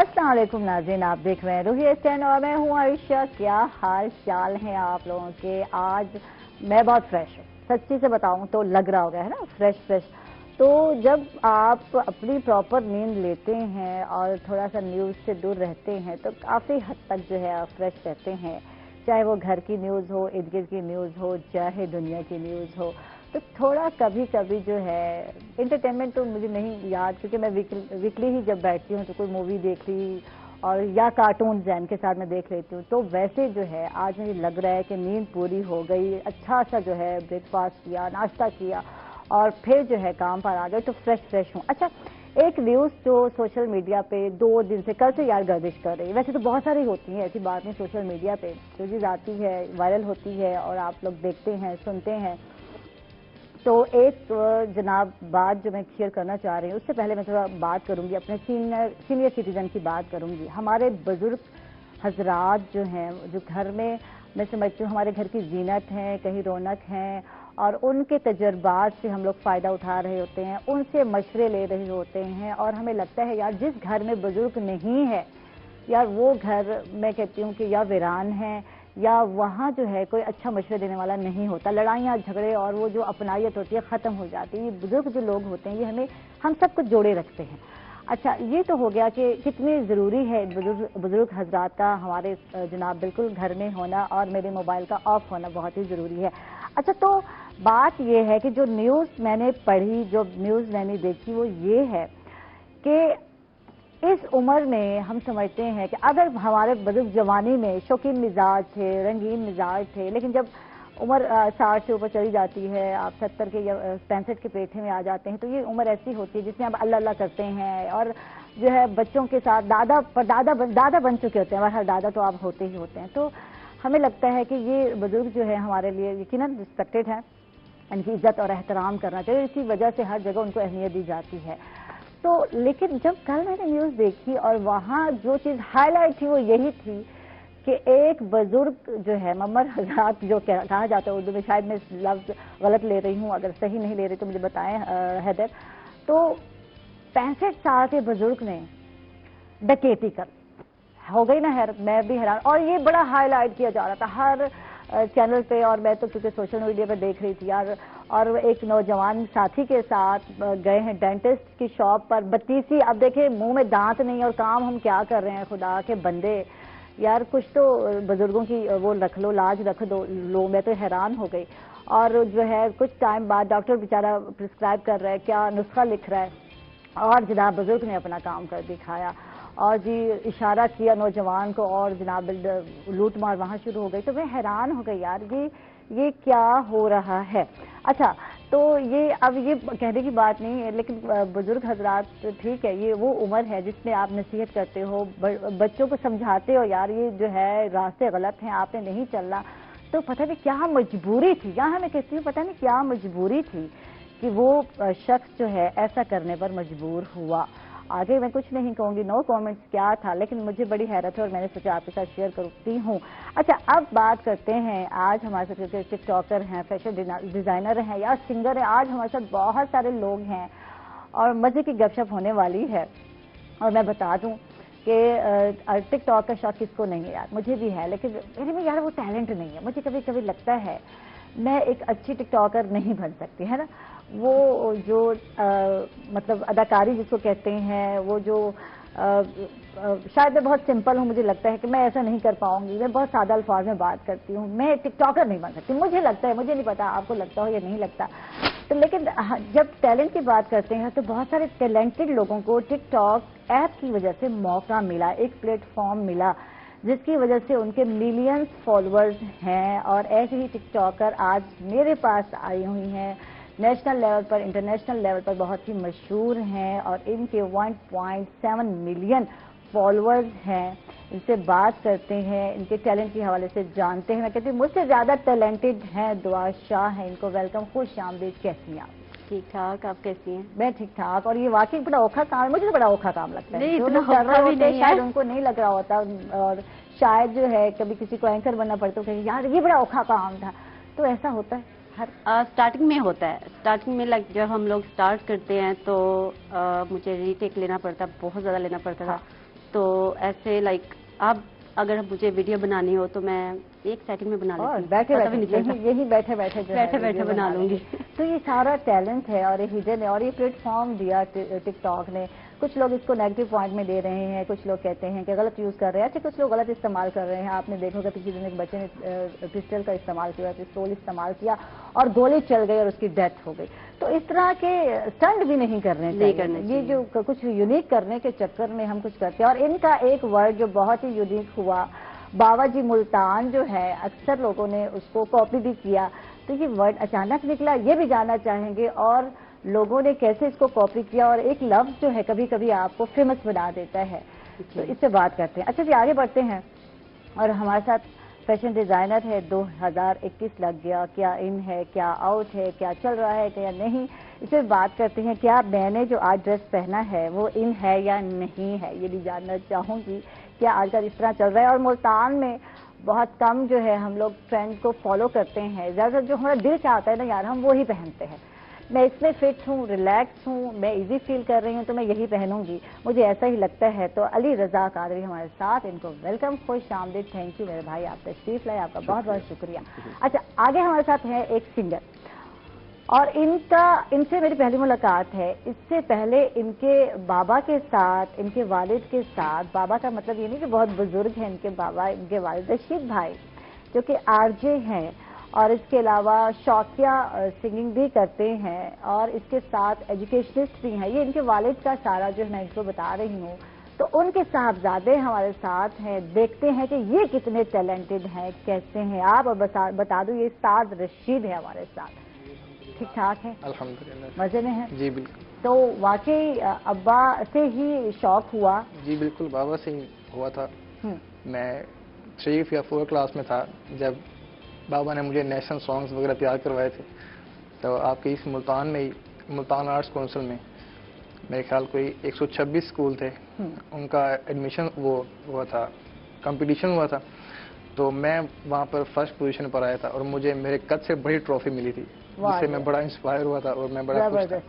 अस्सलाम वालेकुम नाज़रीन, आप देख रहे हैं रूही स्टैंड और मैं हूँ आयशा। क्या हाल चाल हैं आप लोगों के? आज मैं बहुत फ्रेश हूँ, सच्ची से बताऊँ तो लग रहा होगा है ना, फ्रेश। तो जब आप अपनी प्रॉपर नींद लेते हैं और थोड़ा सा न्यूज़ से दूर रहते हैं तो काफ़ी हद तक जो है आप फ्रेश रहते हैं, चाहे वो घर की न्यूज़ हो, इर्द गिर्द की न्यूज़ हो, चाहे दुनिया की न्यूज़ हो। तो थोड़ा कभी कभी जो है इंटरटेनमेंट तो मुझे नहीं याद, क्योंकि मैं वीकली ही जब बैठती हूँ तो कोई मूवी देख ली और या कार्टून जैन के साथ मैं देख लेती हूँ। तो वैसे जो है आज मुझे लग रहा है कि नींद पूरी हो गई, अच्छा सा जो है ब्रेकफास्ट किया, नाश्ता किया और फिर जो है काम पर आ गए तो फ्रेश हूँ। अच्छा, एक न्यूज़ जो सोशल मीडिया पे 2 दिन से, कल से यार गर्दिश कर रही है, वैसे तो बहुत सारी होती है, ऐसी बात नहीं, सोशल मीडिया पे जो चीज़ आती है वायरल होती है और आप लोग देखते हैं, सुनते हैं। तो एक जनाब बात जो मैं शेयर करना चाह रही हूँ, उससे पहले मैं थोड़ा बात करूँगी अपने सीनियर सिटीजन की बात करूँगी। हमारे बुजुर्ग हजरात जो हैं, जो घर में मैं समझती हूँ हमारे घर की जीनत हैं, कहीं रौनक हैं, और उनके तजर्बात से हम लोग फ़ायदा उठा रहे होते हैं, उनसे मशवरे ले रहे होते हैं। और हमें लगता है यार जिस घर में बुजुर्ग नहीं है यार वो घर, मैं कहती हूँ कि या वीरान है या वहाँ जो है कोई अच्छा मशवरा देने वाला नहीं होता। लड़ाइयाँ झगड़े और वो जो अपनायत होती है ख़त्म हो जाती है। ये बुजुर्ग जो लोग होते हैं ये हम सबको जोड़े रखते हैं। अच्छा, ये तो हो गया कि कितनी ज़रूरी है बुजुर्ग हजरात का हमारे जनाब बिल्कुल घर में होना और मेरे मोबाइल का ऑफ होना बहुत ही ज़रूरी है। अच्छा, तो बात ये है कि जो न्यूज़ मैंने पढ़ी, जो न्यूज़ मैंने देखी वो ये है कि इस उम्र में हम समझते हैं कि अगर हमारे बुजुर्ग जवानी में शौकीन मिजाज थे, रंगीन मिजाज थे, लेकिन जब उम्र 60 से ऊपर चली जाती है, आप 70 के या 65 के पेठे में आ जाते हैं, तो ये उम्र ऐसी होती है जिसमें आप अल्लाह अल्लाह करते हैं और जो है बच्चों के साथ दादा बन चुके होते हैं। हर दादा तो आप होते ही होते हैं। तो हमें लगता है कि ये बुजुर्ग जो है हमारे लिए यकीनन रिस्पेक्टेड है, इनकी इज्जत और एहतराम करना चाहिए। इसी वजह से हर जगह उनको अहमियत दी जाती है। तो लेकिन जब कल मैंने न्यूज़ देखी और वहाँ जो चीज़ हाईलाइट थी वो यही थी कि एक बुजुर्ग जो है, ममर हजरात जो कहा जाता है उर्दू में, शायद मैं लफ्ज़ गलत ले रही हूँ, अगर सही नहीं ले रही तो मुझे बताएं हैदर। तो 65 साल के बुजुर्ग ने डकैती कर हो गई ना, मैं भी हैरान। और ये बड़ा हाईलाइट किया जा रहा था हर चैनल पे, और मैं तो क्योंकि सोशल मीडिया पे देख रही थी यार। और एक नौजवान साथी के साथ गए हैं डेंटिस्ट की शॉप पर, बत्तीसी। अब देखे मुंह में दांत नहीं और काम हम क्या कर रहे हैं, खुदा के बंदे यार कुछ तो बुजुर्गों की वो रख लो, लाज रख दो लो। मैं तो हैरान हो गई। और जो है कुछ टाइम बाद डॉक्टर बेचारा प्रिस्क्राइब कर रहा है, क्या नुस्खा लिख रहा है, और जनाब बुजुर्ग ने अपना काम कर दिखाया और जी इशारा किया नौजवान को और जनाब लूट मार वहाँ शुरू हो गई। तो मैं हैरान हो गई यार, ये क्या हो रहा है। अच्छा, तो ये अब ये कहने की बात नहीं है, लेकिन बुजुर्ग हजरात ठीक है, ये वो उम्र है जिसमें आप नसीहत करते हो, बच्चों को समझाते हो यार ये जो है रास्ते गलत हैं, आपने नहीं चलना। तो पता नहीं क्या मजबूरी थी, यहाँ मैं कहती हूँ पता नहीं क्या मजबूरी थी कि वो शख्स जो है ऐसा करने पर मजबूर हुआ। आगे मैं कुछ नहीं कहूँगी, नो कमेंट्स क्या था, लेकिन मुझे बड़ी हैरत है और मैंने सोचा आपके साथ शेयर करती हूँ। अच्छा, अब बात करते हैं, आज हमारे साथ टिकटॉकर हैं, फैशन डिज़ाइनर हैं या सिंगर हैं, आज हमारे साथ बहुत सारे लोग हैं और मज़े की गपशप होने वाली है। और मैं बता दूँ कि टिकटॉक का शौक किसको नहीं है यार, मुझे भी है, लेकिन मेरे में यार वो टैलेंट नहीं है। मुझे कभी कभी लगता है मैं एक अच्छी टिकटॉकर नहीं बन सकती, है ना। वो जो मतलब अदाकारी जिसको कहते हैं, वो जो शायद मैं बहुत सिंपल हूँ, मुझे लगता है कि मैं ऐसा नहीं कर पाऊंगी, मैं बहुत सादा अल्फाज में बात करती हूँ, मैं टिकटॉकर नहीं बन सकती, मुझे लगता है। मुझे नहीं पता आपको लगता हो या नहीं लगता। तो लेकिन जब टैलेंट की बात करते हैं तो बहुत सारे टैलेंटेड लोगों को टिकटॉक ऐप की वजह से मौका मिला, एक प्लेटफॉर्म मिला, जिसकी वजह से उनके मिलियंस फॉलोअर्स हैं। और ऐसे ही टिकटॉकर आज मेरे पास आई हुई हैं, नेशनल लेवल पर, इंटरनेशनल लेवल पर बहुत ही मशहूर हैं और इनके 1.7 मिलियन फॉलोअर्स हैं। इनसे बात करते हैं, इनके टैलेंट के हवाले से जानते हैं। मैं कहती हूँ मुझसे ज़्यादा टैलेंटेड हैं, दुआ शाह हैं, इनको वेलकम, खुश आमदीद। कैसी हैं आप? ठीक ठाक, आप कैसी हैं? मैं ठीक ठाक। और ये वाकई बड़ा औखा काम है, मुझे तो बड़ा औखा काम लगता है। नहीं, जो इतना लोग कर रहे भी होते नहीं शायद है। उनको नहीं लग रहा होता, और शायद जो है कभी किसी को एंकर बनना पड़ता है यार ये बड़ा औखा काम था। तो ऐसा होता है हर स्टार्टिंग में होता है। स्टार्टिंग में जब हम लोग स्टार्ट करते हैं तो मुझे रीटेक लेना पड़ता, बहुत ज़्यादा लेना पड़ता था। तो ऐसे लाइक आप अगर मुझे वीडियो बनानी हो तो मैं 1 सेकंड में बना लेती हूँ। बैठे बैठे यही बैठे बैठे बैठे बैठे बना लूंगी। तो ये सारा टैलेंट है और ये हिडन है और ये प्लेटफॉर्म दिया टिकटॉक ने। कुछ लोग इसको नेगेटिव पॉइंट में दे रहे हैं, कुछ लोग कहते हैं कि गलत यूज कर रहे हैं, कुछ लोग गलत इस्तेमाल कर रहे हैं। आपने देखा होगा पिछले दिन एक बच्चे ने पिस्टल का इस्तेमाल किया, पिस्तौल इस्तेमाल किया और गोली चल गई और उसकी डेथ हो गई। तो इस तरह के स्टंट भी नहीं करने चाहिए। ये जो कुछ यूनिक करने के चक्कर में हम कुछ करते हैं। और इनका एक वर्ड जो बहुत ही यूनिक हुआ, बाबा जी मुल्तान जो है, अक्सर लोगों ने उसको कॉपी भी किया। तो ये वर्ड अचानक निकला, ये भी जानना चाहेंगे और लोगों ने कैसे इसको कॉपी किया। और एक लफ्ज जो है कभी कभी आपको फेमस बना देता है, तो इससे बात करते हैं। अच्छा जी, आगे बढ़ते हैं। और हमारे साथ फैशन डिजाइनर है। 2021 लग गया, क्या इन है, क्या आउट है, क्या चल रहा है, क्या नहीं, इससे बात करते हैं। क्या मैंने जो आज ड्रेस पहना है वो इन है या नहीं है, ये भी जानना चाहूंगी। क्या आजकल इस तरह चल रहा है? और मुल्तान में बहुत कम जो है हम लोग ट्रेंड को फॉलो करते हैं, ज़्यादातर जो हमारा दिल चाहता है ना यार हम वो ही पहनते हैं। मैं इसमें फिट हूँ, रिलैक्स हूँ, मैं इजी फील कर रही हूँ तो मैं यही पहनूंगी, मुझे ऐसा ही लगता है। तो अली रजा कादरी हमारे साथ, इनको वेलकम, खुश आमदीद। थैंक यू मेरे भाई, आप तशरीफ लाए, आपका बहुत बहुत शुक्रिया। अच्छा, आगे हमारे साथ है एक सिंगर और इनसे मेरी पहली मुलाकात है। इससे पहले इनके बाबा के साथ, इनके वालिद के साथ, बाबा का मतलब ये नहीं कि बहुत बुजुर्ग हैं इनके बाबा, इनके वालिद रशीद भाई जो कि आरजे हैं और इसके अलावा शौकिया सिंगिंग भी करते हैं और इसके साथ एजुकेशनिस्ट भी हैं। ये इनके वालिद का सारा जो मैं इनको बता रही हूँ। तो उनके साहबजादे हमारे साथ हैं, देखते हैं कि ये कितने टैलेंटेड हैं, कैसे हैं आप। और बता दूं ये साद रशीद है हमारे साथ। ठीक ठाक है, अल्हम्दुलिल्लाह, मजे में है जी बिल्कुल। तो वाकई अब्बा से ही शौक हुआ? जी बिल्कुल, बाबा से ही हुआ था। मैं 3 या 4 क्लास में था जब बाबा ने मुझे नेशनल सॉन्ग्स वगैरह तैयार करवाए थे। तो आपके इस मुल्तान में ही, मुल्तान आर्ट्स काउंसिल में मेरे ख्याल कोई 126 स्कूल थे, उनका एडमिशन वो हुआ था, कंपटीशन हुआ था। तो मैं वहाँ पर फर्स्ट पोजीशन पर आया था और मुझे मेरे कद से बड़ी ट्रॉफी मिली थी, जिससे मैं बड़ा इंस्पायर हुआ था और मैं बड़ा खुश था।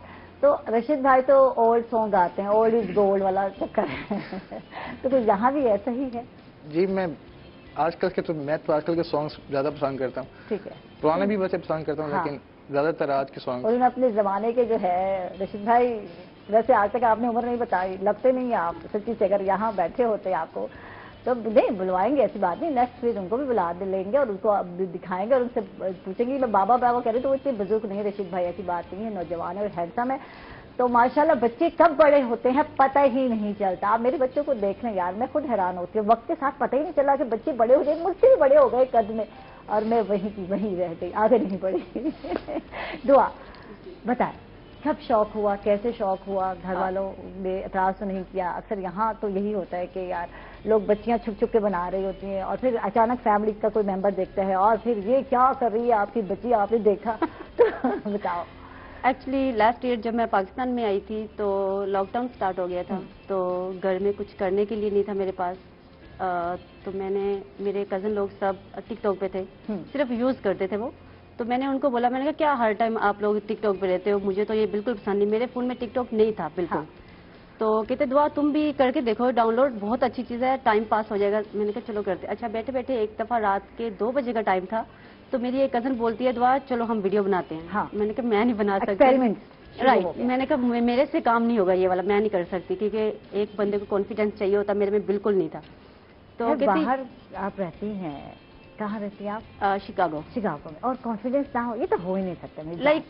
तो रशीद भाई तो ओल्ड सॉन्ग गाते हैं, ओल्ड इज गोल्ड वाला चक्कर है तो यहाँ भी ऐसा ही है? जी, मैं आजकल के सॉन्ग्स ज्यादा पसंद करता हूँ। ठीक है, पुराने भी वैसे पसंद करता हूँ, लेकिन ज्यादातर आज के सॉन्ग। और अपने जमाने के जो है रशीद भाई, वैसे आज तक आपने उम्र नहीं बताई, लगते नहीं आप सच्ची से। अगर यहाँ बैठे होते आपको तो नहीं बुलवाएंगे, ऐसी बात नहीं, नेक्स्ट वीक उनको भी बुला लेंगे और उनको दिखाएंगे और उनसे पूछेंगे। मैं बाबा बाबा कह रही तो वो इतने बुजुर्ग नहीं है रशीद भाई, ऐसी बात नहीं है, नौजवान है और हैंडसम है। तो माशाल्लाह बच्चे कब बड़े होते हैं पता ही नहीं चलता। आप मेरे बच्चों को देख लें यार, मैं खुद हैरान होती हूँ, वक्त के साथ पता ही नहीं चला कि बच्चे बड़े हो गए, मुझसे भी बड़े हो गए कद में और मैं वहीं की वहीं रह गई, आगे नहीं बढ़ी दुआ बताएं, कब शौक हुआ, कैसे शौक हुआ? घर वालों ने एतराज तो नहीं किया? अक्सर यहाँ तो यही होता है कि यार लोग बच्चियां छुप छुप के बना रही होती हैं और फिर अचानक फैमिली का कोई मेंबर देखता है और फिर ये क्या कर रही है आपकी बच्ची, आपने देखा तो बताओ। एक्चुअली लास्ट ईयर जब मैं पाकिस्तान में आई थी तो लॉकडाउन स्टार्ट हो गया था, तो घर में कुछ करने के लिए नहीं था मेरे पास। तो मेरे कज़न लोग सब टिकटॉक पे थे, सिर्फ यूज़ करते थे वो। तो मैंने उनको बोला, मैंने कहा क्या हर टाइम आप लोग टिकटॉक पे रहते हो, मुझे तो ये बिल्कुल पसंद नहीं, मेरे फ़ोन में टिकटॉक नहीं था बिल्कुल। तो कहते दुआ तुम भी करके देखो, डाउनलोड बहुत अच्छी चीज़ है, टाइम पास हो जाएगा। मैंने कहा चलो करते। अच्छा, बैठे बैठे एक दफ़ा रात के 2 बजे का टाइम था, तो मेरी एक कज़न बोलती है दुआ चलो हम वीडियो बनाते हैं। मैंने कहा मैं नहीं बना सकती, राइट। मैंने कहा मेरे से काम नहीं होगा ये वाला, मैं नहीं कर सकती, क्योंकि एक बंदे को कॉन्फिडेंस चाहिए होता, मेरे में बिल्कुल नहीं था। तो बाहर आप रहती हैं, कहाँ रहती हैं आप? शिकागो में, और कॉन्फिडेंस ना हो ये तो हो ही नहीं सकता। लाइक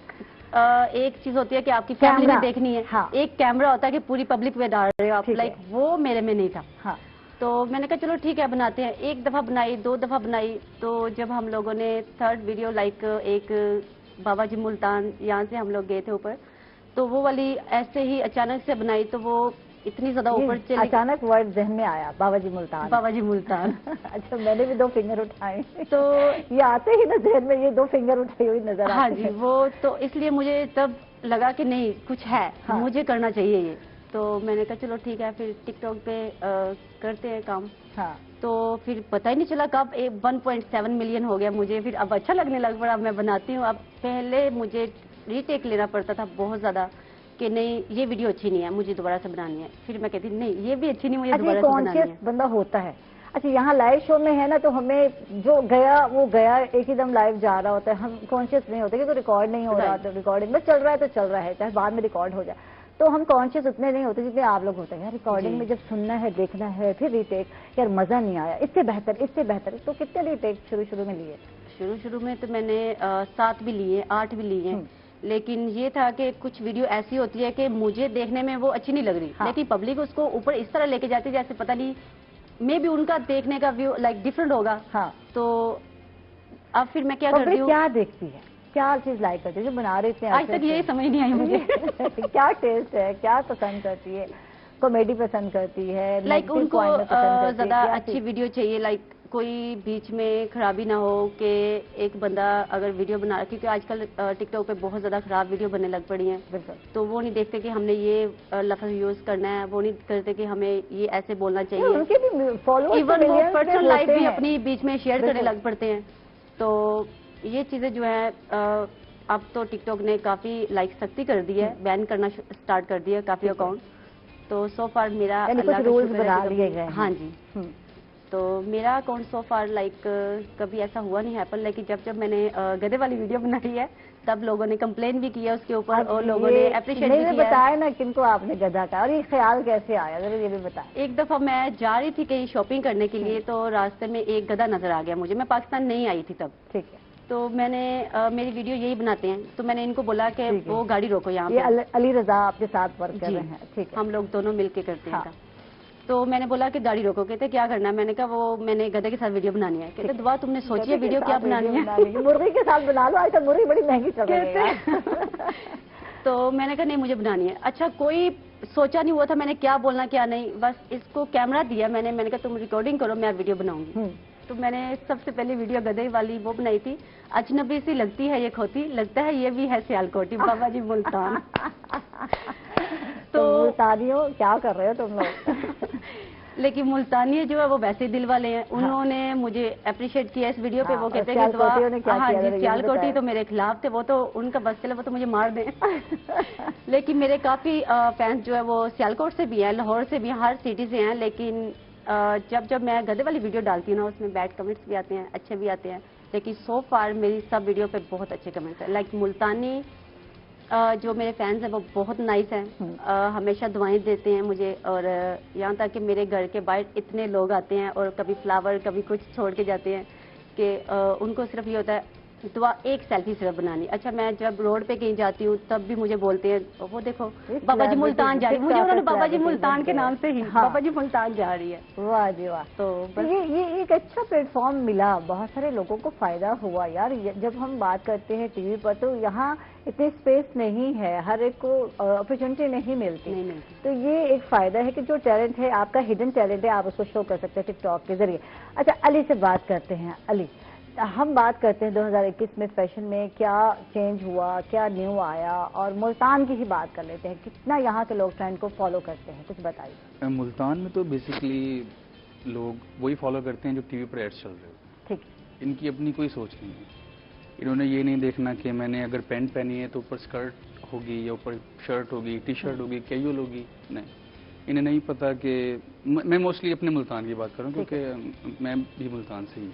एक चीज होती है कि आपकी फैमिली में देखनी है, एक कैमरा होता है कि पूरी पब्लिक में डाल रहे हो आप, लाइक वो मेरे में नहीं था। तो मैंने कहा चलो ठीक है बनाते हैं। 1 दफा बनाई, 2 दफा बनाई। तो जब हम लोगों ने 3rd वीडियो लाइक एक बाबा जी मुल्तान, यहाँ से हम लोग गए थे ऊपर, तो वो वाली ऐसे ही अचानक से बनाई, तो वो इतनी ज्यादा ऊपर चली। अचानक वर्ड जहन में आया बाबा जी मुल्तान, बाबा जी मुल्तान अच्छा, मैंने भी 2 फिंगर उठाए तो ये आते ही ना जहन में, ये 2 फिंगर उठाई हुई नजर हाँ जी, वो तो इसलिए मुझे तब लगा कि नहीं कुछ है, मुझे करना चाहिए ये। तो मैंने कहा चलो ठीक है, फिर टिकटॉक पे करते हैं काम। तो फिर पता ही नहीं चला कब 1.7 मिलियन हो गया मुझे, फिर अब अच्छा लगने लग पड़ा, अब मैं बनाती हूँ। अब पहले मुझे रीटेक लेना पड़ता था बहुत ज्यादा, کہ نہیں یہ ویڈیو اچھی نہیں ہے, مجھے دوبارہ سے بنانی ہے. پھر میں کہتی نہیں یہ بھی اچھی نہیں, مجھے دوبارہ سے بنانی ہے. کانشیس بندہ ہوتا ہے. اچھا یہاں لائیو شو میں ہے نا, تو ہمیں جو گیا وہ گیا, ایک ہی دم لائیو جا رہا ہوتا ہے, ہم کانشیس نہیں ہوتے کہ تو ریکارڈ نہیں ہو رہا, تو ریکارڈنگ میں چل رہا ہے تو چل رہا ہے, چاہے بعد میں ریکارڈ ہو جائے. تو ہم کانشیس اتنے نہیں ہوتے جتنے آپ لوگ ہوتے ہیں. ریکارڈنگ میں جب سننا ہے, دیکھنا ہے, پھر ریٹیک, یار مزہ نہیں آیا, اس سے بہتر, اس سے بہتر. تو کتنے ریٹیک شروع میں لیے؟ شروع میں تو میں نے 7 بھی لیے, 8 بھی لیے, لیکن یہ تھا کہ کچھ ویڈیو ایسی ہوتی ہے کہ مجھے دیکھنے میں وہ اچھی نہیں لگ رہی, لیکن پبلک اس کو اوپر اس طرح لے کے جاتی جیسے پتہ نہیں میں بھی ان کا دیکھنے کا ویو لائک ڈفرنٹ ہوگا. تو اب پھر میں کیا کرتی ہوں, کیا دیکھتی ہے, کیا چیز لائک کرتی ہے جو بنا رہے تھے؟ آج تک یہی سمجھ نہیں آئی مجھے. کیا ٹیسٹ ہے, کیا پسند کرتی ہے؟ کامیڈی پسند کرتی ہے, لائک ان کو زیادہ اچھی ویڈیو چاہیے, لائک کوئی بیچ میں خرابی نہ ہو, کہ ایک بندہ اگر ویڈیو بنا, کیونکہ آج کل ٹک ٹاک پہ بہت زیادہ خراب ویڈیو بننے لگ پڑی ہیں. تو وہ نہیں دیکھتے کہ ہم نے یہ لفظ یوز کرنا ہے, وہ نہیں کرتے کہ ہمیں یہ ایسے بولنا چاہیے. ایون وہ پرسنل لائف بھی اپنی بیچ میں شیئر کرنے لگ پڑتے ہیں. تو یہ چیزیں جو ہیں, اب تو ٹک ٹاک نے کافی لائک سختی کر دی ہے, بین کرنا اسٹارٹ کر دیا کافی اکاؤنٹ. تو سو فار میرا رولز بنا لیے گئے. ہاں جی, تو میرا اکاؤنٹ سو فار لائک کبھی ایسا ہوا نہیں ہیپن, لیکن جب میں نے گدے والی ویڈیو بنائی ہے تب لوگوں نے کمپلین بھی کیا اس کے اوپر, اور لوگوں نے اپریشیٹ بھی کیا. بتایا نا کن کو آپ نے گدھا کا, اور یہ خیال کیسے آیا, ذرا یہ بھی بتائیں. ایک دفعہ میں جا رہی تھی کہیں شاپنگ کرنے کے لیے, تو راستے میں ایک گدھا نظر آ گیا مجھے. میں پاکستان نہیں آئی تھی تب. ٹھیک ہے. تو میں نے میری ویڈیو یہی بناتے ہیں, تو میں نے ان کو بولا کہ وہ گاڑی روکو یہاں پہ. علی رضا آپ کے ساتھ ورک کر رہے ہیں؟ ٹھیک ہے, ہم لوگ دونوں مل کے کرتے ہیں. تو میں نے بولا کہ گاڑی روکو. کہتے کیا کرنا ہے؟ میں نے کہا وہ میں نے گدھے کے ساتھ ویڈیو بنانی ہے. کہتے دعا تم نے سوچی ہے ویڈیو کیا بنانی ہے؟ مرغی کے ساتھ بنا لو, آج تک مرغی بڑی مہنگی چل رہی ہے. تو میں نے کہا نہیں مجھے بنانی ہے. اچھا کوئی سوچا نہیں ہوا تھا میں نے کیا بولنا کیا نہیں, بس اس کو کیمرہ دیا میں نے کہا تم ریکارڈنگ کرو, میں ویڈیو بناؤں گی. تو میں نے سب سے پہلی ویڈیو گدھے والی وہ بنائی تھی. اجنبی سی لگتی ہے یہ کھوتی, لگتا ہے یہ بھی ہے سیالکوٹی, بابا جی ملتان. تو ملتانیوں کیا کر رہے ہو تم لوگ؟ لیکن ملتانی جو ہے وہ ویسے ہی دل والے ہیں, انہوں نے مجھے اپریشیٹ کیا اس ویڈیو پہ. وہ کہتے ہیں کہ ہاں جی سیالکوٹی تو میرے خلاف تھے, وہ تو ان کا بس چلے, وہ تو مجھے مار دیں. لیکن میرے کافی فینس جو ہے وہ سیالکوٹ سے بھی ہیں, لاہور سے بھی ہیں, ہر سٹی سے ہیں. لیکن جب میں گدھے والی ویڈیو ڈالتی ہوں نا, اس میں بیڈ کمنٹس بھی آتے ہیں, اچھے بھی آتے ہیں. لیکن سو فار میری سب ویڈیو پہ بہت اچھے کمنٹس ہیں. لائک ملتانی جو میرے فینس ہیں وہ بہت نائس ہیں, ہمیشہ دعائیں دیتے ہیں مجھے. اور یہاں تک کہ میرے گھر کے باہر اتنے لوگ آتے ہیں اور کبھی فلاور کبھی کچھ چھوڑ کے جاتے ہیں کہ ان کو صرف یہ ہوتا ہے دعا ایک سیلفی صرف بنانی. اچھا میں جب روڈ پہ کہیں جاتی ہوں تب بھی مجھے بولتے ہیں وہ دیکھو بابا جی ملتان جا رہی ہے. مجھے انہوں نے بابا جی ملتان کے نام سے ہی بابا جی ملتان جا رہی ہے. واہ جی واہ. تو یہ ایک اچھا پلیٹ فارم ملا, بہت سارے لوگوں کو فائدہ ہوا یار. جب ہم بات کرتے ہیں ٹی وی پر تو یہاں اتنی اسپیس نہیں ہے, ہر ایک کو اپرچونٹی نہیں ملتی. تو یہ ایک فائدہ ہے کہ جو ٹیلنٹ ہے آپ کا, ہڈن ٹیلنٹ ہے, آپ اس کو شو کر سکتے ہیں ٹک ٹاک کے ذریعے. اچھا علی سے بات کرتے ہیں. علی, ہم بات کرتے ہیں 2021 میں فیشن میں کیا چینج ہوا, کیا نیو آیا, اور ملتان کی ہی بات کر لیتے ہیں. کتنا یہاں کے لوگ ٹرینڈ کو فالو کرتے ہیں, کچھ بتائیے. ملتان میں تو بیسکلی لوگ وہی فالو کرتے ہیں جو ٹی وی پر ایڈس چل رہے ہوتے ہیں. ٹھیک. ان کی اپنی کوئی سوچ نہیں ہے. انہوں نے یہ نہیں دیکھنا کہ میں نے اگر پینٹ پہنی ہے تو اوپر اسکرٹ ہوگی یا اوپر شرٹ ہوگی, ٹی شرٹ ہوگی, کیجول ہوگی. نہیں, انہیں نہیں پتا کہ میں موسٹلی اپنے ملتان کی بات کروں کیونکہ میں بھی ملتان سے ہی.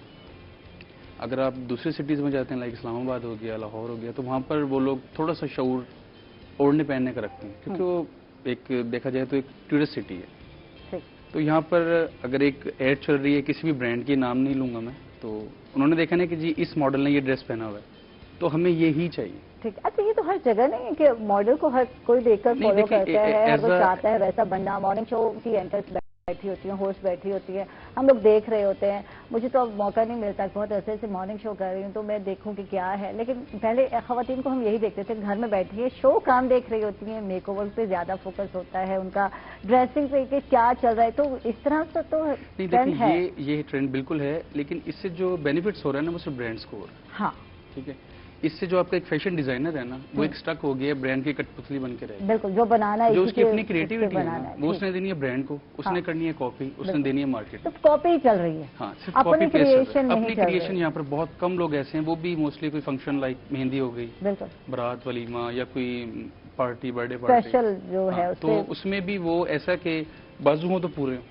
اگر آپ دوسرے سٹیز میں جاتے ہیں لائک اسلام آباد ہو گیا, لاہور ہو گیا, تو وہاں پر وہ لوگ تھوڑا سا شعور اوڑھنے پہننے کا رکھتے ہیں کیونکہ وہ ایک دیکھا جائے تو ایک ٹورسٹ سٹی ہے. تو یہاں پر اگر ایک ایڈ چل رہی ہے کسی بھی برانڈ کی, نام نہیں لوں گا میں, تو انہوں نے دیکھا نا کہ جی اس ماڈل نے یہ ڈریس پہنا ہوا ہے تو ہمیں یہی چاہیے. ٹھیک. اچھا یہ تو ہر جگہ نہیں ہے کہ ماڈل کو ہر کوئی دیکھ کر فالو کرتا ہے, ہر کوئی چاہتا ہے ویسا بننا. مارننگ شو کی اینکرز بیٹھی ہوتی ہیں, ہوسٹ بیٹھی ہوتی ہے, ہم لوگ دیکھ رہے ہوتے ہیں. مجھے تو اب موقع نہیں ملتا, بہت عرصے سے مارننگ شو کر رہی ہوں تو میں دیکھوں کہ کیا ہے. لیکن پہلے خواتین کو ہم یہی دیکھتے تھے, گھر میں بیٹھی ہے, شو کام دیکھ رہی ہوتی ہیں, میک اوور پہ زیادہ فوکس ہوتا ہے ان کا, ڈریسنگ پہ کہ کیا چل رہا ہے. تو اس طرح سے تو ٹرینڈ ہے. یہ ٹرینڈ بالکل ہے, لیکن اس سے جو بینیفٹس ہو رہا ہے نا وہ صرف برانڈس کو ہو رہا ہے. ہاں ٹھیک ہے. इससे जो आपका एक फैशन डिजाइनर है ना, वो एक स्टक हो गया, ब्रांड की कठपुतली बन के रहेगा। बिल्कुल, जो बनाना है जो इसी उसकी के- अपनी इससे क्रिएटिविटी है बनाना ना, है, वो ठीक। उसने देनी है ब्रांड को, उसने करनी है कॉपी, उसने देनी है मार्केट। तो कॉपी ही चल रही है, हाँ, सिर्फ अपनी कॉपी पेस्ट चल क्रिएशन रहा है। नहीं अपनी चल क्रिएशन रही। यहाँ पर बहुत कम लोग ऐसे हैं, वो भी मोस्टली कोई फंक्शन लाइक मेहंदी हो गई, बिल्कुल, बारात वलीमा या कोई पार्टी, बर्थडे पार्टी, स्पेशल जो है तो उससे उसमें भी वो ऐसा कि बाजू हो तो पूरे हो,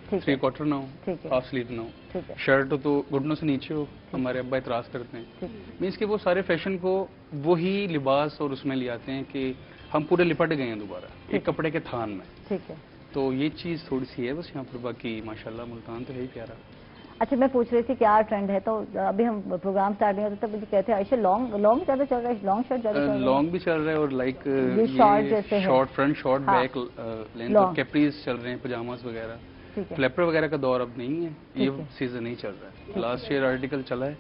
ठीक 3 है, क्वार्टर ना हो, ठीक है, हाफ स्लीव ना हो, ठीक है, शर्ट हो तो घुटनों से नीचे हो, हमारे अब्बा इतराज करते हैं। ठीक मीन्स कि वो सारे फैशन को वही लिबास और उसमें ले आते हैं कि हम पूरे लिपट गए हैं दोबारा एक कपड़े के थान में। ठीक है। तो ये चीज़ थोड़ी सी है बस यहाँ पर, बाकी माशाल्लाह मुल्तान तो है ही प्यारा। अच्छा, मैं पूछ रही थी क्या ट्रेंड है, तो अभी हम प्रोग्राम स्टार्ट नहीं होता तब मुझे कहते हैं ऐसे लॉन्ग ज्यादा चल रहा है, लॉन्ग शर्ट ज्यादा चल रहा है। लॉन्ग भी चल रहा है और लाइक ये शॉर्ट जैसे है। शॉर्ट फ्रंट, शॉर्ट हाँ, बैक लेंथ, long। कैपरीज चल रहे हैं, पजामास वगैरह। ठीक है, फ्लैपर वगैरह का दौर अब नहीं है, ये ठीक है। सीजन नहीं चल रहा है। लास्ट ईयर आर्टिकल चला है,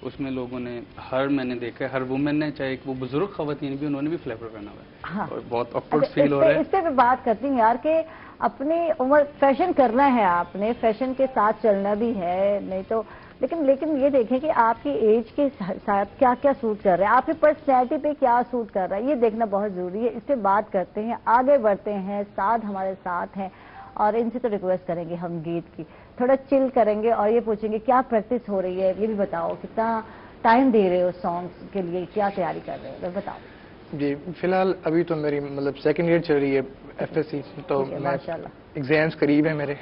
उसमें लोगों ने मैंने देखा है हर वुमेन ने, चाहे वो बुजुर्ग खवातीन भी, उन्होंने भी फ्लैपर पहना हुआ है। हाँ। और बहुत ऑकवर्ड अच्छा, फील हो रहा है। इस पे मैं बात करती हूँ यार कि अपनी उम्र फैशन करना है, आपने फैशन के साथ चलना भी है, नहीं तो लेकिन ये देखें कि आपकी एज के साथ क्या क्या सूट कर रहा है, आपकी पर्सनैलिटी पे क्या सूट कर रहा है, ये देखना बहुत जरूरी है। इस पे बात करते हैं, आगे बढ़ते हैं, साथ हमारे साथ हैं और इनसे तो रिक्वेस्ट करेंगे हम गीत की, थोड़ा चिल करेंगे और ये पूछेंगे क्या प्रैक्टिस हो रही है, ये भी बताओ, कितना टाइम दे रहे हो सॉन्ग्स के लिए, क्या तैयारी कर रहे हो, बताओ। जी, फिलहाल अभी तो मेरी मतलब सेकंड ईयर चल रही है FSC, तो ठीक है, मैं माशाल्लाह। एग्जाम्स करीब है मेरे।